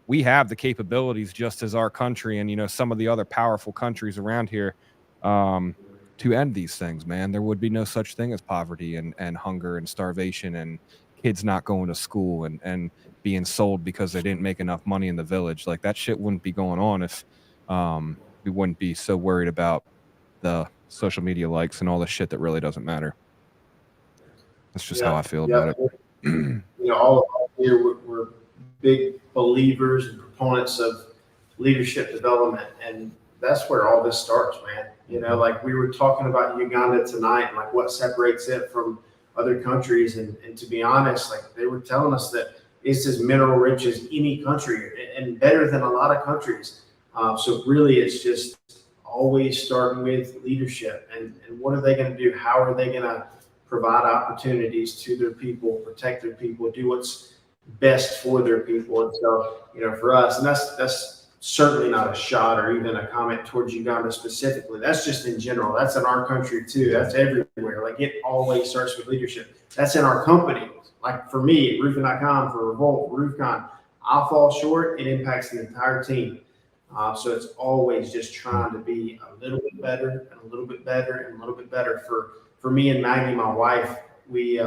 We have the capabilities just as our country and, you know, some of the other powerful countries around here, to end these things, man. There would be no such thing as poverty and hunger and starvation and kids not going to school and being sold because they didn't make enough money in the village. Like, that shit wouldn't be going on if we wouldn't be so worried about the social media likes and all the shit that really doesn't matter. That's just how I feel about it. You know, all of us here, we're big believers and proponents of leadership development, and that's where all this starts, man. You know, like we were talking about Uganda tonight, and like what separates it from other countries, and to be honest, like they were telling us that it's as mineral rich as any country and better than a lot of countries. So really, it's just always starting with leadership, and what are they going to do? How are they going to provide opportunities to their people, protect their people, do what's best for their people? And so, you know, for us, and that's certainly not a shot or even a comment towards Uganda specifically. That's just in general. That's in our country too. That's everywhere. Like it always starts with leadership. That's in our company. Like for me, roofing.com, for Revolt, for RoofCon, I'll fall short. It impacts the entire team. So it's always just trying to be a little bit better and a little bit better and a little bit better. For me and Maggie, my wife, we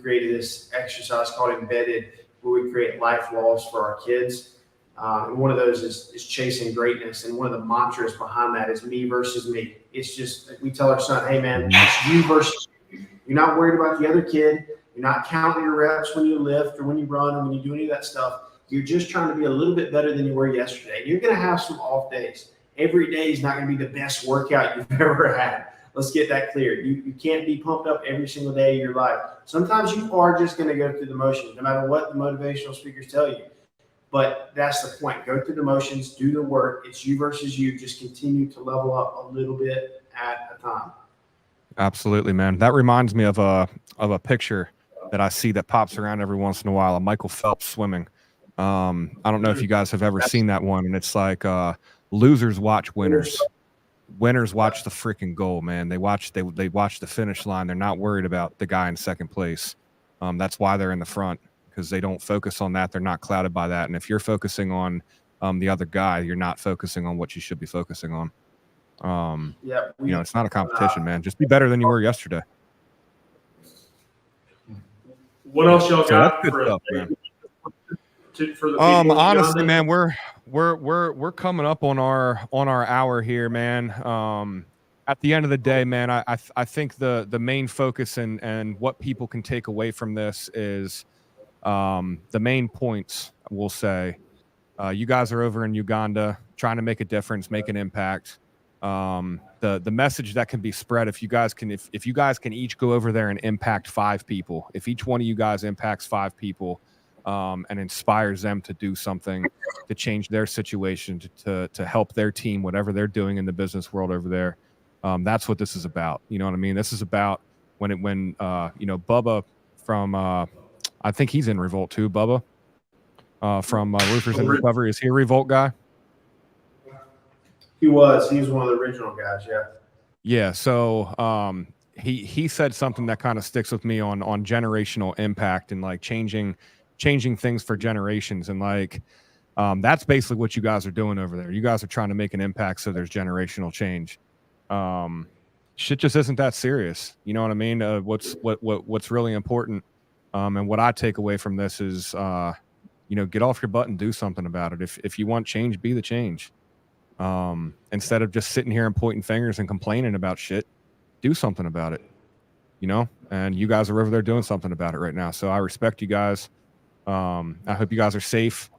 created this exercise called Embedded, where we create life laws for our kids. And one of those is chasing greatness. And one of the mantras behind that is me versus me. It's just, we tell our son, hey man, it's you versus you. You're not worried about the other kid. You're not counting your reps when you lift or when you run or when you do any of that stuff. You're just trying to be a little bit better than you were yesterday. You're going to have some off days. Every day is not going to be the best workout you've ever had. Let's get that clear. You can't be pumped up every single day of your life. Sometimes you are just going to go through the motions, no matter what the motivational speakers tell you. But that's the point. Go through the motions, do the work. It's you versus you. Just continue to level up a little bit at a time. Absolutely, man. That reminds me of a picture that I see that pops around every once in a while of Michael Phelps swimming. I don't know if you guys have ever seen that one, and it's like losers watch winners. Winners watch the freaking goal, man. They watch the finish line. They're not worried about the guy in second place. That's why they're in the front, because they don't focus on that. They're not clouded by that. And if you're focusing on the other guy, you're not focusing on what you should be focusing on. You know, it's not a competition, man. Just be better than you were yesterday. What else y'all got good for stuff, man. For the people honestly, man, we're coming up on our hour here, man. At the end of the day, man, I think the main focus and what people can take away from this is the main points. We'll say you guys are over in Uganda trying to make a difference, make an impact. The message that can be spread, if you guys can each go over there and impact 5 people, if each one of you guys impacts 5 people, and inspires them to do something to change their situation, to help their team, whatever they're doing in the business world over there. That's what this is about. You know what I mean? This is about when you know, Bubba from, I think he's in Revolt too, Bubba, from Roofers in Recovery. Is he a Revolt guy? He was one of the original guys. Yeah. Yeah. So, he said something that kind of sticks with me on generational impact and like changing things for generations. And like, that's basically what you guys are doing over there. You guys are trying to make an impact. So there's generational change. Shit just isn't that serious. You know what I mean? What's really important. And what I take away from this is, you know, get off your butt and do something about it. If you want change, be the change. Instead of just sitting here and pointing fingers and complaining about shit, do something about it, you know? And you guys are over there doing something about it right now. So I respect you guys. I hope you guys are safe.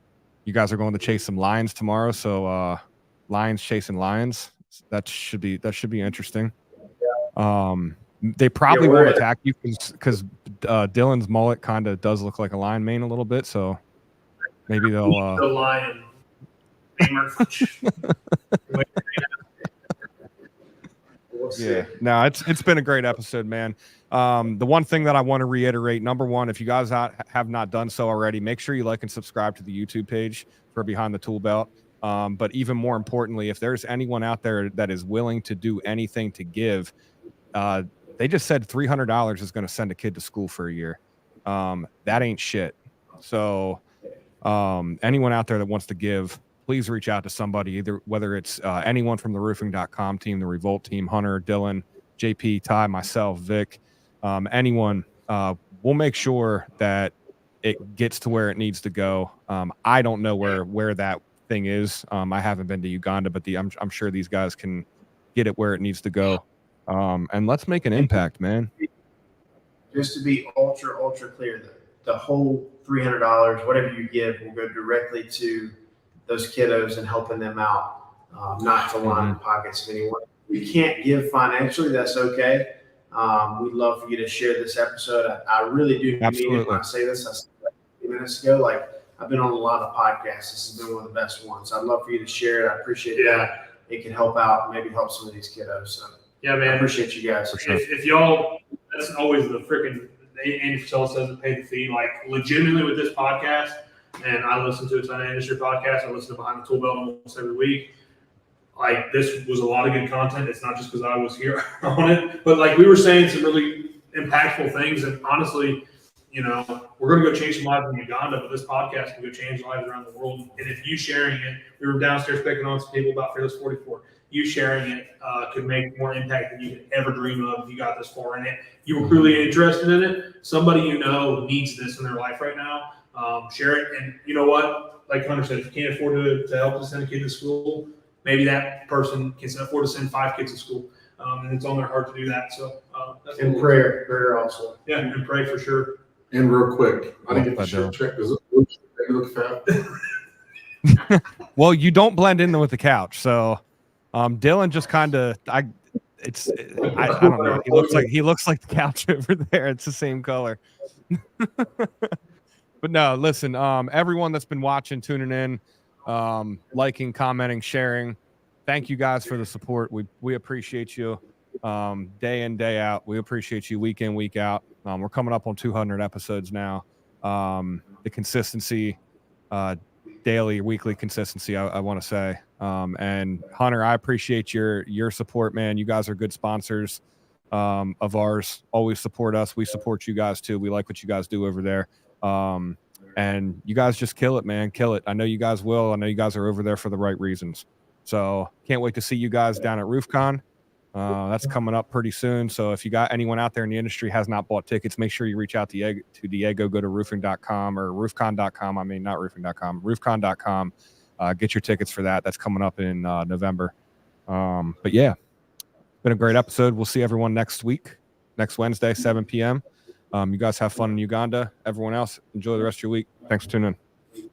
You guys are going to chase some lions tomorrow. So, lions chasing lions. That should be interesting. They probably won't attack you because Dylan's mullet kind of does look like a lion mane a little bit. So maybe they'll the lion. Yeah, no, it's been a great episode, man. The one thing that I want to reiterate, number one, if you guys have not done so already, make sure you like and subscribe to the YouTube page for Behind the Tool Belt. But even more importantly, if there's anyone out there that is willing to do anything to give, they just said $300 is going to send a kid to school for a year. That ain't shit. So anyone out there that wants to give, please reach out to somebody, either whether it's anyone from the roofing.com team, the Revolt team, Hunter, Dylan, JP, Ty, myself, Vic, anyone. We'll make sure that it gets to where it needs to go. I don't know where that thing is. I haven't been to Uganda, but I'm sure these guys can get it where it needs to go. And let's make an impact, man. Just to be ultra clear, the whole $300, whatever you give, will go directly to those kiddos and helping them out, not to line the pockets of anyone. If you can't give financially, that's okay. We'd love for you to share this episode. I really do mean it when I say this. I said that a few minutes ago, like I've been on a lot of podcasts. This has been one of the best ones. I'd love for you to share it. I appreciate that. It can help out, maybe help some of these kiddos. So yeah, man. I appreciate you guys. If y'all, that's always the freaking Andy Frisella says pay the fee. Like legitimately with this podcast, and I listen to a ton of industry podcasts. I listen to Behind the Tool Belt almost every week. Like this was a lot of good content. It's not just because I was here on it, but like we were saying some really impactful things. And honestly, you know, we're going to go change some lives in Uganda, but this podcast can go change lives around the world. And if you sharing it, we were downstairs picking on some people about Fearless 44. You sharing it could make more impact than you could ever dream of if you got this far in it. You were really interested in it. Somebody you know needs this in their life right now. Share it. And you know what? Like Hunter said, if you can't afford to help to send a kid to school, maybe that person can afford to send 5 kids to school. And it's on their heart to do that. So that's and prayer also. Yeah, and pray for sure. And real quick, I didn't get the shirt check. Does it look fat? Well, you don't blend in with the couch, so Dylan just kind of I don't know. He looks like the couch over there. It's the same color. But no, listen, everyone that's been watching, tuning in, liking, commenting, sharing, thank you guys for the support. We appreciate you day in, day out. We appreciate you week in, week out. We're coming up on 200 episodes now. The consistency, daily, weekly consistency, I want to say. And Hunter, I appreciate your support, man. You guys are good sponsors of ours. Always support us. We support you guys too. We like what you guys do over there. And you guys just kill it, man. Kill it. I know you guys will. I know you guys are over there for the right reasons. So can't wait to see you guys down at RoofCon. That's coming up pretty soon. So if you got anyone out there in the industry has not bought tickets, make sure you reach out to Diego. Go to roofing.com or roofcon.com. I mean, not roofing.com, roofcon.com. Get your tickets for that. That's coming up in November. But yeah, been a great episode. We'll see everyone next week, next Wednesday, 7 p.m. You guys have fun in Uganda. Everyone else, enjoy the rest of your week. Thanks for tuning in.